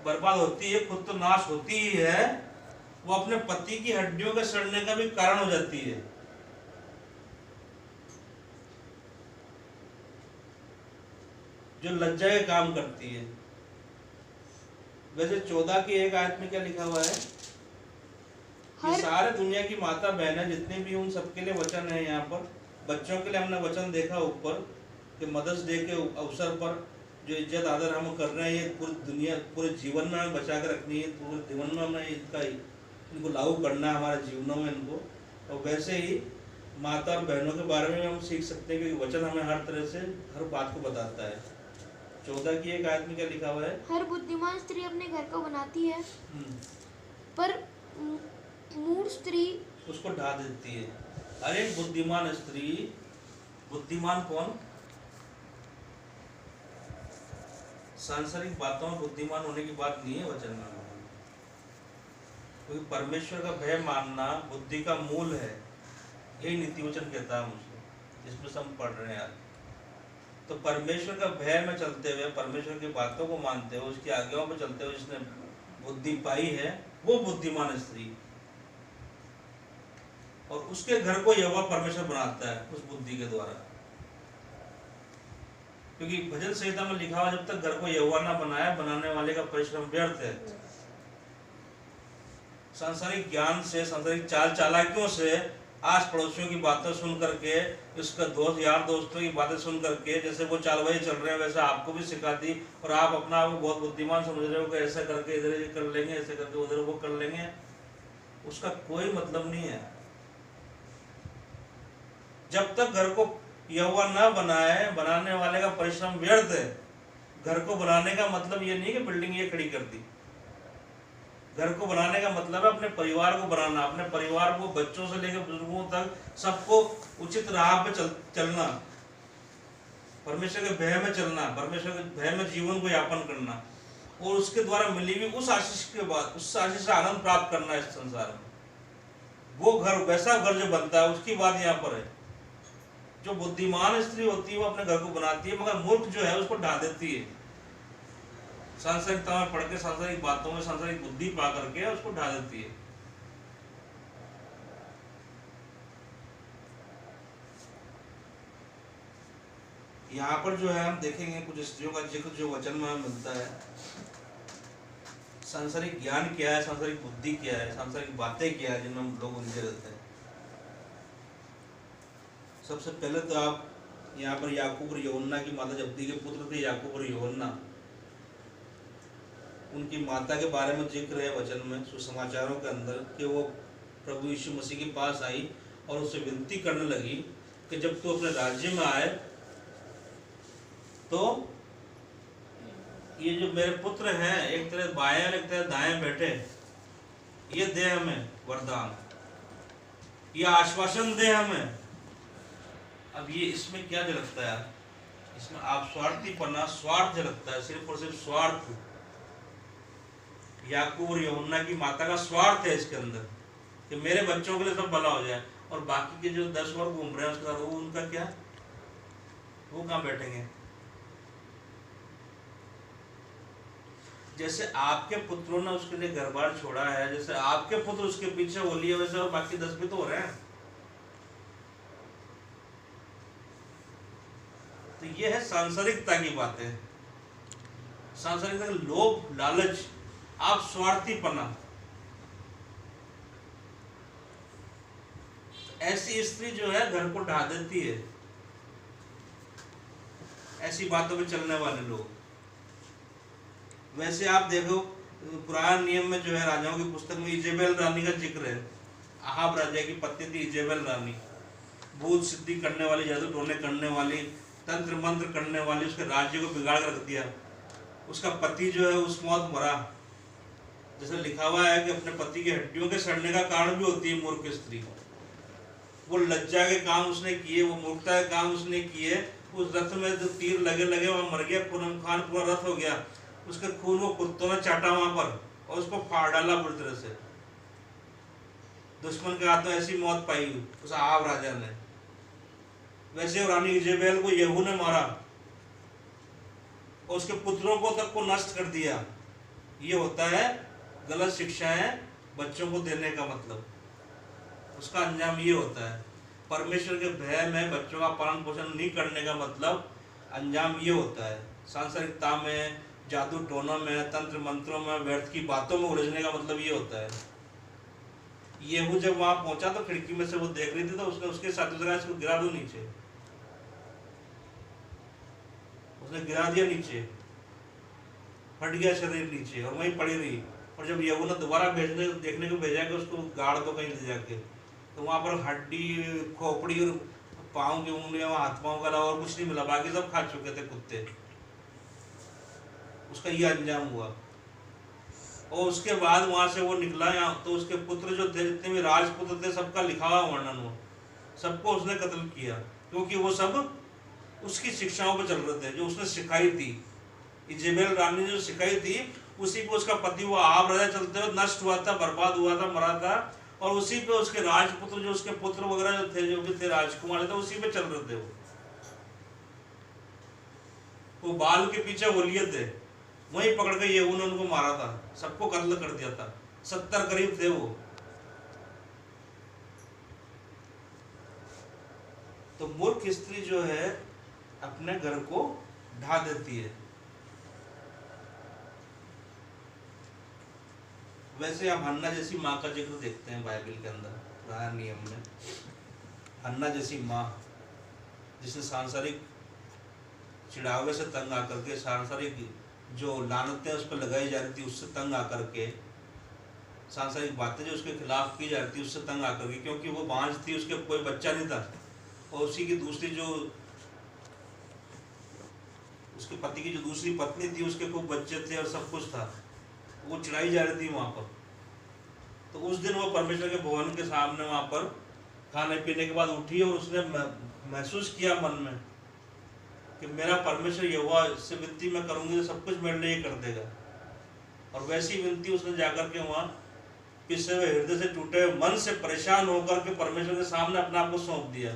बर्बाद होती है, खुद तो नाश होती ही है, वो अपने पति की हड्डियों के सड़ने का भी कारण हो जाती है। जो लज्जा के काम करती है। वैसे 14 की 1 आयत में क्या लिखा हुआ है? ये सारे दुनिया की माता बहनें जितने भी, उन सबके लिए वचन है। यहाँ पर बच्चों के लिए हमने वचन देखा ऊपर कि मदर्स डे के अवसर पर जो इज्जत आदर हम कर रहे हैं ये पूरी दुनिया पूरे जीवन में हमें बचा के रखनी है, पूरे जीवन में हमें इनको लागू करना है हमारे जीवनों में इनको। और वैसे ही माता और बहनों के बारे में हम सीख सकते हैं क्योंकि वचन हमें हर तरह से हर बात को बताता है। 14 की एक आयत में क्या लिखा हुआ है? हर बुद्धिमान स्त्री अपने घर को बनाती है पर मूढ़ स्त्री उसको ढा देती है। हर एक बुद्धिमान स्त्री, बुद्धिमान कौन? सांसारिक बातों में बुद्धिमान होने की बात नहीं है वचन में, क्योंकि परमेश्वर का भय मानना बुद्धि का मूल है, यही नीति वचन कहता है मुझे, जिसमें से हम पढ़ रहे हैं आज। तो परमेश्वर का भय में चलते हुए, परमेश्वर की बातों को मानते हुए, उसकी आज्ञाओं पर चलते हुए जिसने बुद्धि पाई है वो बुद्धिमान स्त्री, और उसके घर को यहोवा परमेश्वर बनाता है उस बुद्धि के द्वारा। क्योंकि भजन संहिता में लिखा हुआ जब तक घर को यहोवा ना बनाया बनाने वाले का परिश्रम व्यर्थ है। सांसारिक ज्ञान से, सांसारिक चाल चालाकियों से, आस पड़ोसियों की बातें सुन करके, उसका दोस्त यार दोस्तों की बातें सुन करके जैसे वो चालवाई चल रहे हैं वैसे आपको भी सिखा दी, और आप अपना आप बहुत बुद्धिमान समझ रहे हो कि ऐसा करके इधर ये कर लेंगे, ऐसे करके उधर वो कर लेंगे, उसका कोई मतलब नहीं है। जब तक घर को यहोवा ना बनाए बनाने वाले का परिश्रम व्यर्थ है। घर को बनाने का मतलब ये नहीं कि बिल्डिंग ये खड़ी कर दी। घर को बनाने का मतलब है अपने परिवार को बनाना, अपने परिवार को बच्चों से लेकर बुजुर्गों तक सबको उचित राह पे चलना, परमेश्वर के भय में चलना, परमेश्वर के भय में जीवन को यापन करना, और उसके द्वारा मिली हुई उस आशीष के बाद उस आशीष से आनंद प्राप्त करना इस संसार में। वो घर, वैसा घर जो बनता है उसकी बात यहाँ पर है। जो बुद्धिमान स्त्री होती है वो अपने घर को बनाती है, मगर मूर्ख जो है उसको ढा देती है। सांसारिकता में पढ़ के, सांसारिक बातों में सांसारिक बुद्धि पा करके उसको ढा देती है। यहाँ पर जो है हम देखेंगे कुछ स्त्रियों का जिक्र जो वचन में मिलता है। सांसारिक ज्ञान क्या है, सांसारिक बुद्धि क्या है, सांसारिक बातें क्या है जिनमें हम लोग उलझे रहते हैं। सबसे पहले तो आप यहाँ पर याकूब और यूहन्ना की माता जब्दी के पुत्र थे याकूब और यूहन्ना, उनकी माता के बारे में जिक्र है वचन में सुसमाचारों के अंदर कि वो प्रभु यीशु मसीह के पास आई और उससे विनती करने लगी कि जब तू अपने राज्य में आए तो ये जो मेरे पुत्र हैं एक तरह बाएं और एक तरह दाएं बैठे, ये दे हमें वरदान, ये आश्वासन दे हमें। अब ये इसमें क्या झलकता है? इसमें आप स्वार्थीपना, स्वार्थ झलकता है, सिर्फ और सिर्फ स्वार्थ। याकूब और यूहन्ना की माता का स्वार्थ है इसके अंदर कि मेरे बच्चों के लिए सब भला हो जाए, और बाकी के जो 10 और घूम रहे हैं उसके साथ वो उनका क्या, वो कहाँ बैठेंगे? जैसे आपके पुत्रों ने उसके लिए घर बार छोड़ा है, जैसे आपके पुत्र उसके पीछे हो लिए, वैसे और बाकी 10 भी तो हो रहे हैं। तो ये है सांसारिकता की बातें, सांसारिकता का लोभ, लालच, आप स्वार्थीपना। ऐसी स्त्री जो है घर को ढा देती है, ऐसी बातों में चलने वाले लोग। वैसे आप देखो पुराने नियम में जो है राजाओं की पुस्तक में इजेबेल रानी का जिक्र है। अहाब राजा की पत्नी थी इजेबेल रानी, भूत सिद्धि करने वाली, जादू टोने करने वाली, तंत्र मंत्र करने वाली, उसके राज्य को बिगाड़ कर रख दिया। उसका पति जो है उस मौत मरा। जैसे लिखा हुआ है कि अपने पति की हड्डियों के सड़ने का कारण भी होती है मूर्ख स्त्री। वो लज्जा के काम उसने किए, वो मूर्खता के काम उसने किए, उस रथ में जो तीर लगे लगे वहां मर गया, पूनम खान पूरा रथ हो गया, उसके खून को कुत्तों ने चाटा वहां पर और उसको फाड़ डाला बुरी तरह से। दुश्मन के हाथों ऐसी मौत पाई उस अहाब राजा ने। वैसे रानी इजेबेल को यहू ने मारा और उसके पुत्रों को तक को नष्ट कर दिया। ये होता है गलत शिक्षाएं बच्चों को देने का मतलब, उसका अंजाम ये होता है। परमेश्वर के भय में बच्चों का पालन पोषण नहीं करने का मतलब अंजाम ये होता है। सांसारिकता में, जादू टोनों में, तंत्र मंत्रों में, व्यर्थ की बातों में उलझने का मतलब ये होता है। यहू जब वहां पहुंचा तो खिड़की में से वो देख रही थी तो उसने उसके साथ इसको गिरा दो नीचे। उसने गिरा दिया नीचे, फट गया शरीर नीचे और वहीं पड़ी रही। और जब यहुन ने दोबारा देखने को भेजा कि उसको गाड़ दो कहीं ले जाके, तो वहां पर हड्डी, खोपड़ी और पाँव की उंगलियां, हाथ पाँव का अलावा और कुछ नहीं मिला, बाकी सब खा चुके थे कुत्ते। उसका ये अंजाम हुआ। और उसके बाद वहां से वो निकला यहाँ, तो उसके पुत्र जो थे, जितने भी राजपुत्र थे, सबका लिखा हुआ वर्णन हुआ, सबको उसने कत्ल किया, क्योंकि वो सब उसकी शिक्षाओं पर चल रहे थे जो उसने सिखाई थी। इजेबेल रानी ने जो सिखाई थी, उसी पे उसका पति हुआ आप राजा चलते हुए नष्ट हुआ था, बर्बाद हुआ था, मरा था। और उसी पे उसके राजपुत्र, जो उसके पुत्र वगैरह जो थे, जो भी थे राजकुमार थे, उसी पे चल रहे थे। वो बाल के पीछे वलीय थे, वहीं पकड़ के यहुन ने उनको मारा था, सबको कत्ल कर दिया था। 70 करीब थे वो। तो मूर्ख स्त्री जो है अपने घर को ढा देती है। वैसे हम हन्ना जैसी माँ का जिक्र देखते हैं बाइबल के अंदर, पुराने नियम में। हन्ना जैसी माँ, जिसने सांसारिक चिढ़ावे से तंग आकर के, सांसारिक जो लानतें उस पर लगाई जा रही थी उससे तंग आकर के, सांसारिक बातें जो उसके खिलाफ की जा रही थी उससे तंग आकर के, क्योंकि वो बांझ थी, उसके कोई बच्चा नहीं था, और उसी की दूसरी जो उसके पति की जो दूसरी पत्नी थी, उसके खूब बच्चे थे और सब कुछ था, वो चिढ़ाई जा रही थी वहां पर। तो उस दिन वो परमेश्वर के भवन के सामने वहां पर खाने पीने के बाद उठी, और उसने महसूस किया मन में कि मेरा परमेश्वर यहोवा से विनती मैं करूंगी तो सब कुछ मेरे लिए कर देगा। और वैसी विनती उसने जाकर के वहां पिसे हुए हृदय से, टूटे हुए मन से परेशान होकर के परमेश्वर के सामने अपने आप को सौंप दिया।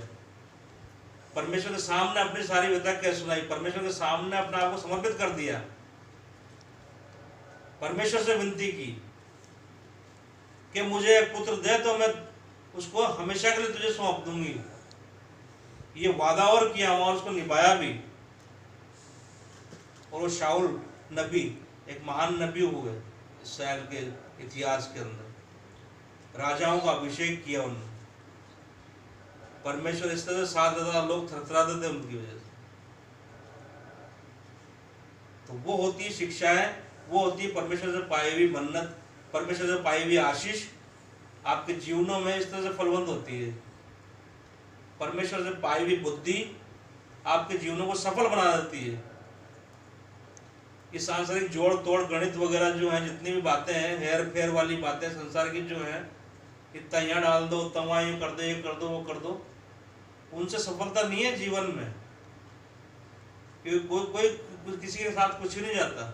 परमेश्वर के सामने अपनी सारी व्यथा कह सुनाई, परमेश्वर के सामने अपने आप को समर्पित कर दिया, परमेश्वर से विनती की कि मुझे एक पुत्र दे तो मैं उसको हमेशा के लिए तुझे सौंप दूंगी। ये वादा और किया और उसको निभाया भी। और वो शाऊल नबी एक महान नबी हुए इसराइल के इतिहास के अंदर। राजाओं का अभिषेक किया उन्होंने। परमेश्वर इस तरह से साथ देता, लोग थरथराते थे उनकी वजह से। तो वो होती है शिक्षाएं, वो होती है परमेश्वर से पाई हुई मन्नत, परमेश्वर से पाई हुई आशीष आपके जीवनों में इस तरह से फलवंत होती है। परमेश्वर से पाई हुई बुद्धि आपके जीवनों को सफल बना देती है। ये सांसारिक जोड़ तोड़ गणित वगैरह जो है, जितनी भी बातें हैं, हेर फेर वाली बातें संसार की जो है, इतना यहाँ डाल दो, तवा यूं कर दो, ये कर दो, वो कर दो, उनसे सफलता नहीं है जीवन में। कोई किसी के साथ कुछ नहीं जाता।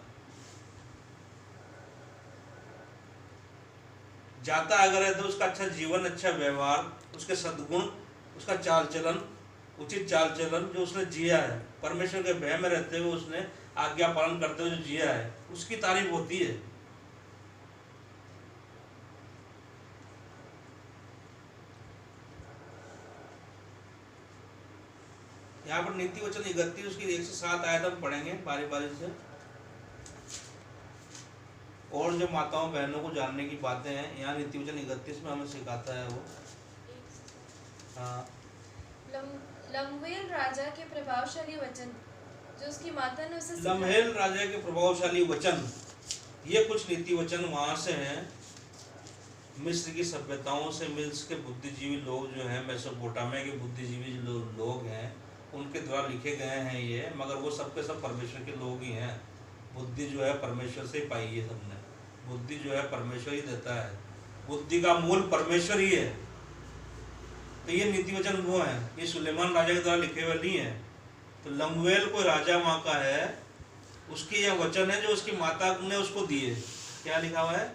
जाता अगर है तो उसका अच्छा जीवन, अच्छा व्यवहार, उसके सद्गुण, उसका चाल चलन, उचित चाल चलन जो उसने जिया है, परमेश्वर के भय में रहते हुए उसने आज्ञा पालन करते हुए जो जिया है, उसकी तारीफ होती है। यहाँ पर नीति वचन 31 उसकी 1 से 7 आयत हम पढ़ेंगे बारी बारी से। और जो माताओं बहनों को जानने की बातें हैं, यहाँ नीति वचन 31 में हमें सिखाता है वो। हाँ, लमूएल राजा के प्रभावशाली वचन जो उसकी माता ने उसे लमूएल राजा के प्रभावशाली वचन, ये कुछ नीति वचन वहाँ से हैं मिस्र की सभ्यताओं से। मिस्र के बुद्धिजीवी लोग जो हैं, मेसोपोटामिया के बुद्धिजीवी जो लोग हैं, उनके द्वारा लिखे गए हैं ये, मगर वो सबके सब परमेश्वर के लोग ही हैं। बुद्धि जो है परमेश्वर से ही पाई है सबने। बुद्धि जो है परमेश्वर ही देता है, बुद्धि का मूल परमेश्वर ही है। तो ये नीति वचन वो है, ये सुलेमान राजा के द्वारा लिखे हुए नहीं है। तो लमूएल कोई राजा वहाँ का है, उसकी यह वचन है जो उसकी माता ने उसको दिए। क्या लिखा हुआ है?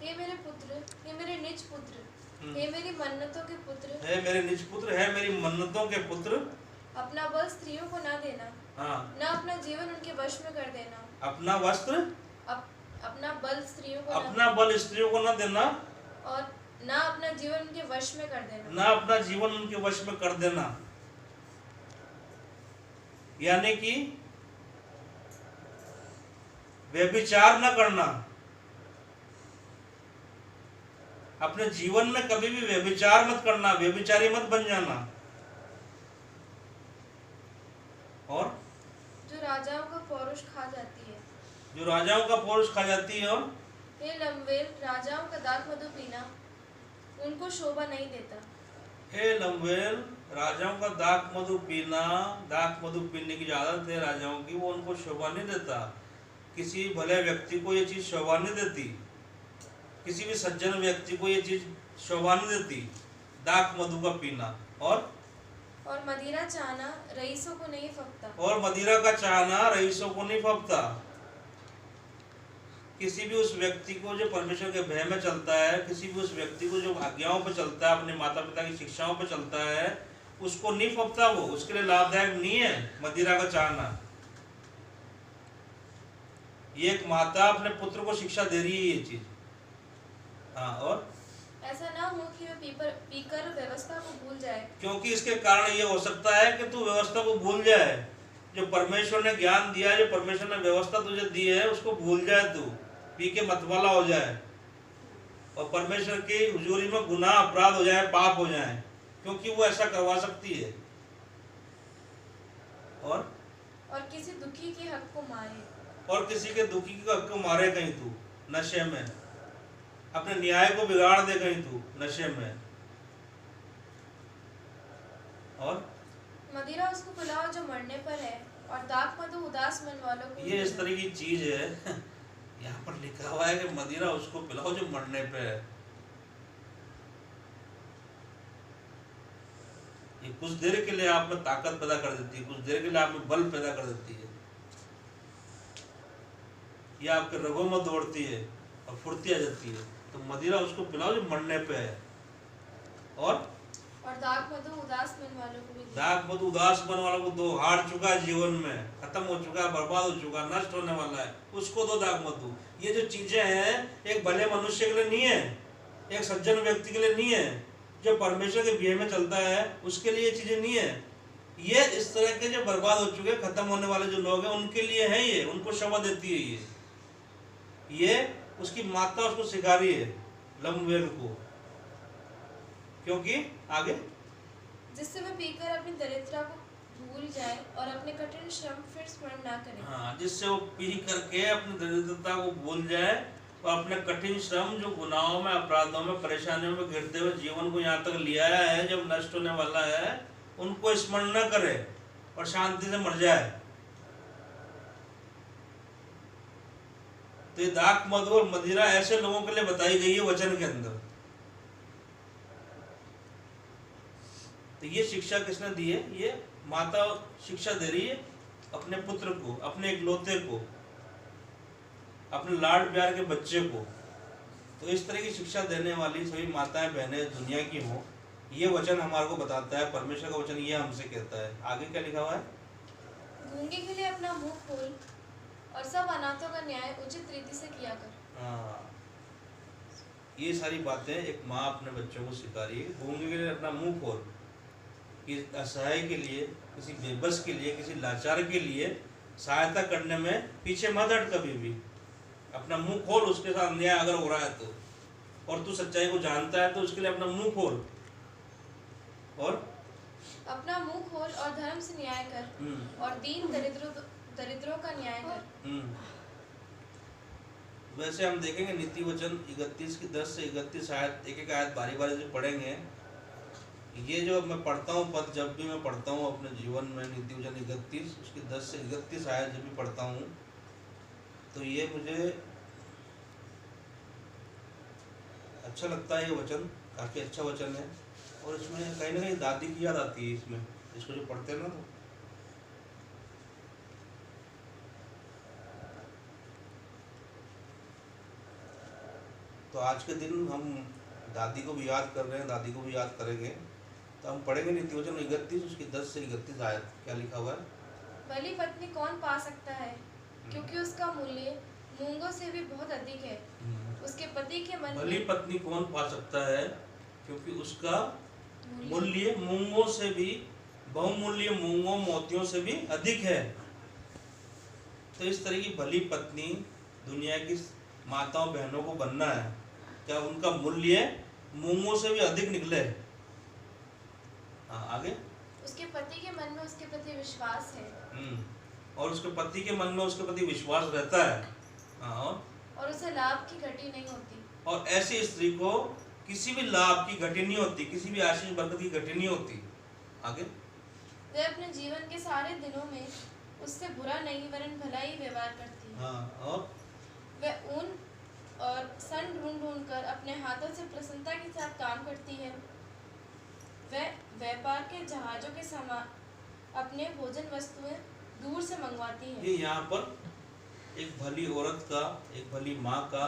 हे मेरे पुत्र, हे मेरे निज पुत्र, हे मेरी मन्नतों के पुत्र, है मेरे निज पुत्र, है मेरी मन्नतों के पुत्र, अपना बल स्त्रियों को ना देना, हाँ, ना अपना जीवन उनके वश में कर देना, अपना वस्त्र, अपना बल स्त्रियों को अपना बल स्त्रियों को न देना, और ना अपना जीवन उनके वश में कर देना, ना अपना जीवन उनके वश में कर देना। यानी कि व्यभिचार न करना। अपने जीवन में कभी भी व्यभिचार मत करना, व्यभिचारी मत बन जाना। और जो राजाओं जो राजाओं का पौरुष खा जाती है। और हे लंबेल, राजाओं का दाख मधु पीना उनको शोभा नहीं देता। हे लंबेल, राजाओं का दाख मधु पीना, दाख मधु पीने की जो आदत है राजाओं की, वो उनको शोभा नहीं देता। किसी भले व्यक्ति को ये चीज शोभा नहीं देती, किसी भी सज्जन व्यक्ति को ये चीज शोभा नहीं देती, दाख मधु का पीना। और मदिरा चाहना रईसों को नहीं फपता। और मदिरा का चाहना रईसों को नहीं फपता। किसी भी उस व्यक्ति को जो परमेश्वर के भय में चलता है, किसी भी उस व्यक्ति को जो आज्ञाओं पर चलता है, अपने माता पिता की शिक्षाओं पर चलता है, उसको नहीं फपता, वो उसके लिए लाभदायक नहीं है मदिरा का चाहना। ये एक माता अपने पुत्र को शिक्षा दे रही है ये चीज। हाँ, और ऐसा ना हो कि वह पीकर व्यवस्था को भूल जाए। क्योंकि इसके कारण ये हो सकता है कि तू व्यवस्था को भूल जाए। जो परमेश्वर ने ज्ञान दिया है, जो परमेश्वर ने व्यवस्था तुझे दी है, उसको भूल जाए, तू पी के मतवाला हो जाए और परमेश्वर की हुजूरी में गुनाह अपराध हो जाए, पाप हो जाए, क्योंकि वो ऐसा करवा सकती है। और किसी दुखी के हक को मारे। और किसी के दुखी के हक को मारे कहीं तू नशे में, अपने न्याय को बिगाड़ दे कहीं तू नशे में। और मदिरा उसको पिलाओ जो मरने पर है, और दाख मधु उदास मन वालों को। ये इस तरह की चीज है। यहाँ पर लिखा हुआ है कि मदिरा उसको पिलाओ जो मरने पे है। ये कुछ देर के लिए आप में ताकत पैदा कर देती है, कुछ देर के लिए आप में बल पैदा कर देती है, ये आपके रगों में दौड़ती है और फुर्ती आ जाती है। तो मदिरा उसको पिलाओ जो मरने पे है। और दाख मधु उदास मन वालों को भी। दाख मधु उदास मन वालों को दो। हार चुका है जीवन में, खत्म हो चुका है, बर्बाद हो चुका है, नष्ट होने वाला है, उसको दो दाख मधु। ये जो चीजें हैं एक भले मनुष्य के लिए नहीं है, एक सज्जन व्यक्ति के लिए नहीं है, जो परमेश्वर के भय में चलता है उसके लिए ये चीजें नहीं है। ये इस तरह के जो बर्बाद हो चुके, खत्म होने वाले जो लोग हैं उनके लिए है, ये उनको शोभा देती है। ये उसकी माता उसको सिखा रही है लंबेल को, क्योंकि आगे जिससे वह पीकर अपनी दरिद्रता को भूल जाए और अपने कठिन श्रम फिर स्मरण ना करे। हाँ, जिससे वो पी करके अपनी दरिद्रता को भूल जाए और अपने कठिन श्रम जो गुनाहों में, अपराधों में, परेशानियों में गिरते हुए जीवन को यहाँ तक ले आया है, जब नष्ट होने वाला है, उनको स्मरण न करे और शांति से मर जाए। तो ये दाख मधु और मदिरा ऐसे लोगों के लिए बताई गई है वचन के अंदर। तो ये शिक्षा किसने दी है? ये माता शिक्षा दे रही है अपने पुत्र को, अपने इकलौते को, अपने लाड प्यार के बच्चे को। तो इस तरह की शिक्षा देने वाली सभी माताएं बहनें दुनिया की हो, ये वचन हमारे को बताता है। परमेश्वर का वचन ये हमसे कहता है। आगे क्या लिखा हुआ है? गूंगे के लिए अपना मुंह खोल और सब अनाथों का न्याय उचित रीति से किया कर। हाँ, ये सारी बातें एक माँ अपने बच्चों को सिखा रही है। गूंगे के लिए अपना मुंह खोल, कि असहाय के लिए, किसी बेबस के लिए, किसी लाचार के लिए सहायता करने में पीछे मत हट कभी भी। अपना मुंह खोल उसके साथ अन्याय अगर हो रहा है तो, और तू सच्चाई को जानता है तो उसके लिए अपना मुंह खोल और अपना मुंह खोल और धर्म से न्याय कर और दीन दरिद्रों का न्याय कर। वैसे हम देखेंगे नीति वचन 31 की 10 से 31 आयत, एक एक आयत बारी बारी से पढ़ेंगे। ये जो मैं पढ़ता हूँ पद, जब भी मैं पढ़ता हूँ अपने जीवन में नीति वचन 31 उसकी 10 से 31 आयत जब भी पढ़ता हूँ, तो ये मुझे अच्छा लगता है। ये वचन काफ़ी अच्छा वचन है और इसमें कहीं ना कहीं दादी की याद आती है इसमें, इसको जो पढ़ते हैं ना। तो आज के दिन हम दादी को भी याद कर रहे हैं, दादी को भी याद करेंगे। तो हम पढ़ेंगे नीति वचन 31 उसकी 10 से 31 आयत। क्या लिखा हुआ है? भली पत्नी कौन पा सकता है, क्योंकि उसका मूल्य मूंगों से भी बहुत अधिक है। उसके पति के मन भली पत्नी कौन पा सकता है, क्योंकि उसका मूल्य मूंगों से भी, बहुमूल्य मूंगों मोतियों से भी अधिक है। तो इस तरह की भली पत्नी दुनिया की माताओं बहनों को बनना है, क्या उनका मूल्य मूंगों से भी अधिक निकले। हाँ, आगे। उसके पति के मन में उसके प्रति विश्वास है। और उसके पति के मन में उसके प्रति विश्वास रहता है। हाँ, और उसे लाभ की घटी नहीं होती। और ऐसी स्त्री को किसी भी लाभ की घटी नहीं होती, किसी भी आशीष बरकत की घटी नहीं होती। आगे, वे अपने जीवन के सारे दिनों में उससे बुरा नहीं वरन भला ही व्यवहार करती है। हाँ, और वे ऊन और सन ढूंढ ढूंढ कर अपने हाथों से प्रसन्नता के साथ काम करती है। वे व्यापार के जहाजों के समान अपने भोजन वस्तुएं दूर से मंगवाती है। ये यहाँ पर एक भली औरत का, एक भली माँ का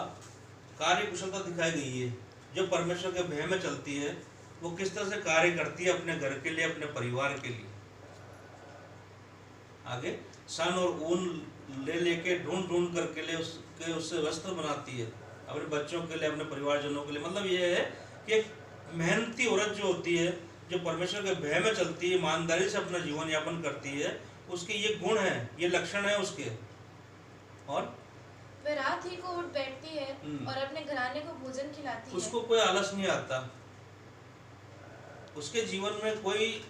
कार्य कुशलता दिखाई गई है। जो परमेश्वर के भय में चलती है, वो किस तरह से कार्य करती है अपने घर के लिए, अपने परिवार के लिए। आगे, सन और ऊन ले लेके ढूंढ ढूंढ करके ले उससे वस्त्र बनाती है अपने बच्चों के लिए, अपने परिवारजनों के लिए। मतलब ये है कि एक मेहनती औरत जो होती है, जो परमेश्वर के भय में चलती है, ईमानदारी से अपना जीवन यापन करती है, उसके ये गुण है, ये लक्षण है उसके। और वे रात ही को उठ बैठती है और अपने घराने को भोजन खिलाती है। उसको कोई आलस नहीं आता, उसके जीवन में कोई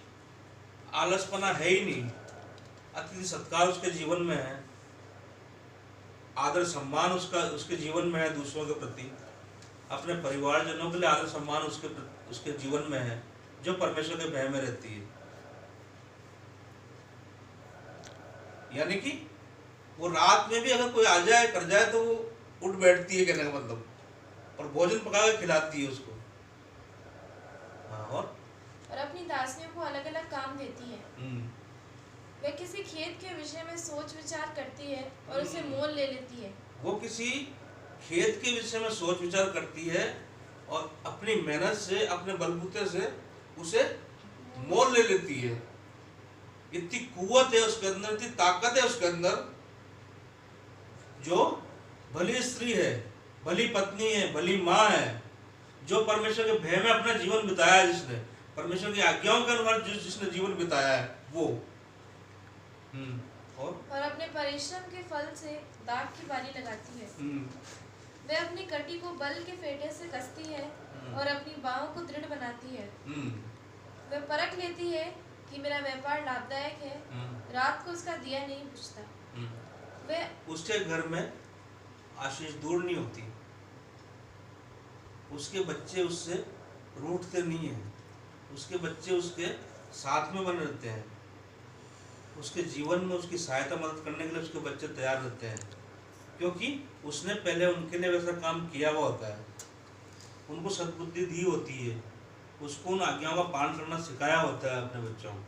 आलसपना है ही नहीं। अतिथि सत्कार उसके जीवन में है, आदर सम्मान उसके जीवन में है दूसरों के प्रति, अपने परिवारजनों के लिए आदर सम्मान उसके जीवन में है, जो परमेश्वर के भय में रहती है। यानी कि वो रात में भी अगर कोई आ जाए कर जाए तो वो उठ बैठती है, कहने का मतलब, और भोजन पका के खिलाती है उसको। हाँ, और अपनी दासियों को अलग अलग काम देती है। वे किसी खेत के विषय में सोच विचार करती है और उसे मोल ले लेती है। वो किसी खेत के विषय में सोच विचार करती है और अपनी मेहनत से, अपने बलबूते से उसे मोल ले लेती है। इतनी कुव्वत है उसके अंदर, इतनी ताकत है उसके अंदर। जो भली स्त्री है, भली पत्नी है, भली माँ है, जो परमेश्वर के भय में अपना जीवन बिताया है, जिसने परमेश्वर की आज्ञाओं के अनुसार जिसने जीवन बिताया है, वो और अपने परिश्रम के फल से दाग की बारी लगाती है। वे अपनी कटी को बल के फेटे से कसती है और अपनी बाहों को दृढ़ बनाती है। वे परख लेती है कि मेरा व्यापार लाभदायक है, रात को उसका दिया नहीं बुझता। वे उसके घर में आशीष दूर नहीं होती, उसके बच्चे उससे रूठते नहीं हैं, उसके बच्चे उसके साथ में बने रहते हैं, उसके जीवन में उसकी सहायता मदद करने के लिए उसके बच्चे तैयार रहते हैं, क्योंकि उसने पहले उनके लिए वैसा काम किया हुआ होता है, उनको सद्बुद्धि दी होती है, उसको उन आज्ञाओं का पालन करना सिखाया होता है अपने बच्चों को,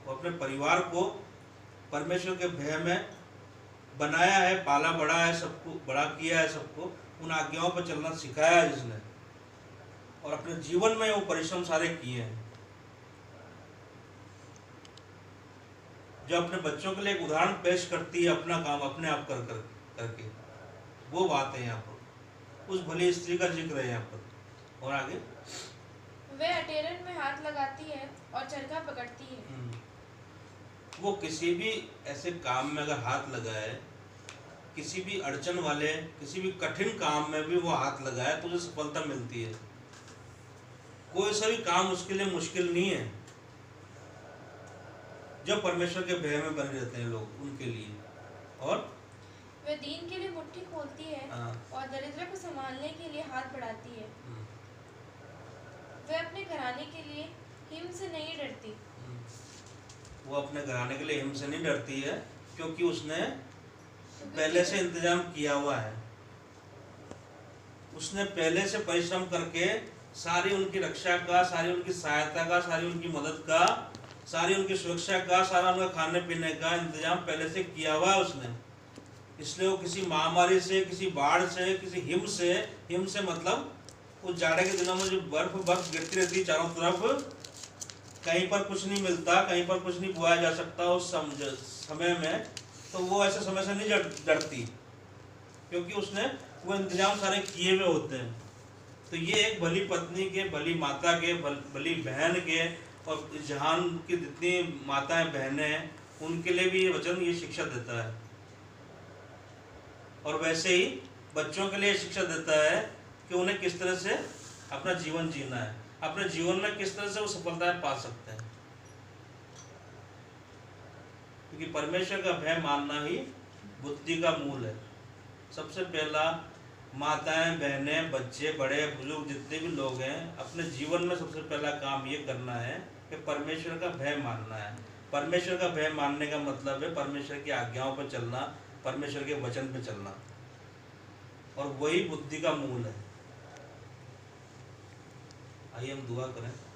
और अपने परिवार को परमेश्वर के भय में बनाया है, पाला बड़ा है, सबको बड़ा किया है, सबको उन आज्ञाओं पर चलना सिखाया है जिसने, और अपने जीवन में वो परिश्रम सारे किए हैं। जो अपने बच्चों के लिए एक उदाहरण पेश करती है, अपना काम अपने आप करके, वो बात है यहाँ पर, उस भली स्त्री का जिक्र है यहाँ पर। और आगे, वे अटेरन में हाथ लगाती है और चरखा पकड़ती है। वो किसी भी ऐसे काम में अगर हाथ लगाए, किसी भी अड़चन वाले, किसी भी कठिन काम में भी वो हाथ लगाए तो उसे सफलता मिलती है। कोई सा भी काम उसके लिए मुश्किल नहीं है। जो परमेश्वर के भय में बने रहते हैं लोग, उनके लिए। और वे दीन के लिए मुट्ठी खोलती है और दरिद्र को संभालने के लिए हाथ बढ़ाती है। वे अपने घराने के लिए हिम से नहीं डरती। वो अपने घराने के लिए हिम से नहीं डरती है, क्योंकि उसने पहले से इंतजाम किया हुआ है। उसने पहले से परिश्रम करके सारी उनकी रक्षा का, सारी उनकी सहायता का, सारी उनकी मदद का, सारी उनकी सुरक्षा का, सारा उनका खाने पीने का इंतजाम पहले से किया हुआ है उसने। इसलिए वो किसी महामारी से, किसी बाढ़ से, किसी हिम से मतलब उस जाड़े के दिनों में जो बर्फ गिरती रहती है चारों तरफ, कहीं पर कुछ नहीं मिलता, कहीं पर कुछ नहीं बोया जा सकता उस समय में, तो वो ऐसे समय से नहीं डरती, क्योंकि उसने वो इंतजाम सारे किए हुए होते हैं। तो ये एक भली पत्नी के, भली माता के, भली बहन के, और जहान की जितनी माताएं बहनें हैं उनके लिए भी ये वचन ये शिक्षा देता है। और वैसे ही बच्चों के लिए शिक्षा देता है कि उन्हें किस तरह से अपना जीवन जीना है, अपने जीवन में किस तरह से वो सफलताएं पा सकते हैं, क्योंकि परमेश्वर का भय मानना ही बुद्धि का मूल है। सबसे पहला माताएं, बहनें, बच्चे, बड़े बुजुर्ग जितने भी लोग हैं, अपने जीवन में सबसे पहला काम ये करना है कि परमेश्वर का भय मानना है। परमेश्वर का भय मानने का मतलब है परमेश्वर की आज्ञाओं पर चलना, परमेश्वर के वचन पर चलना, और वही बुद्धि का मूल है। आइए हम दुआ करें।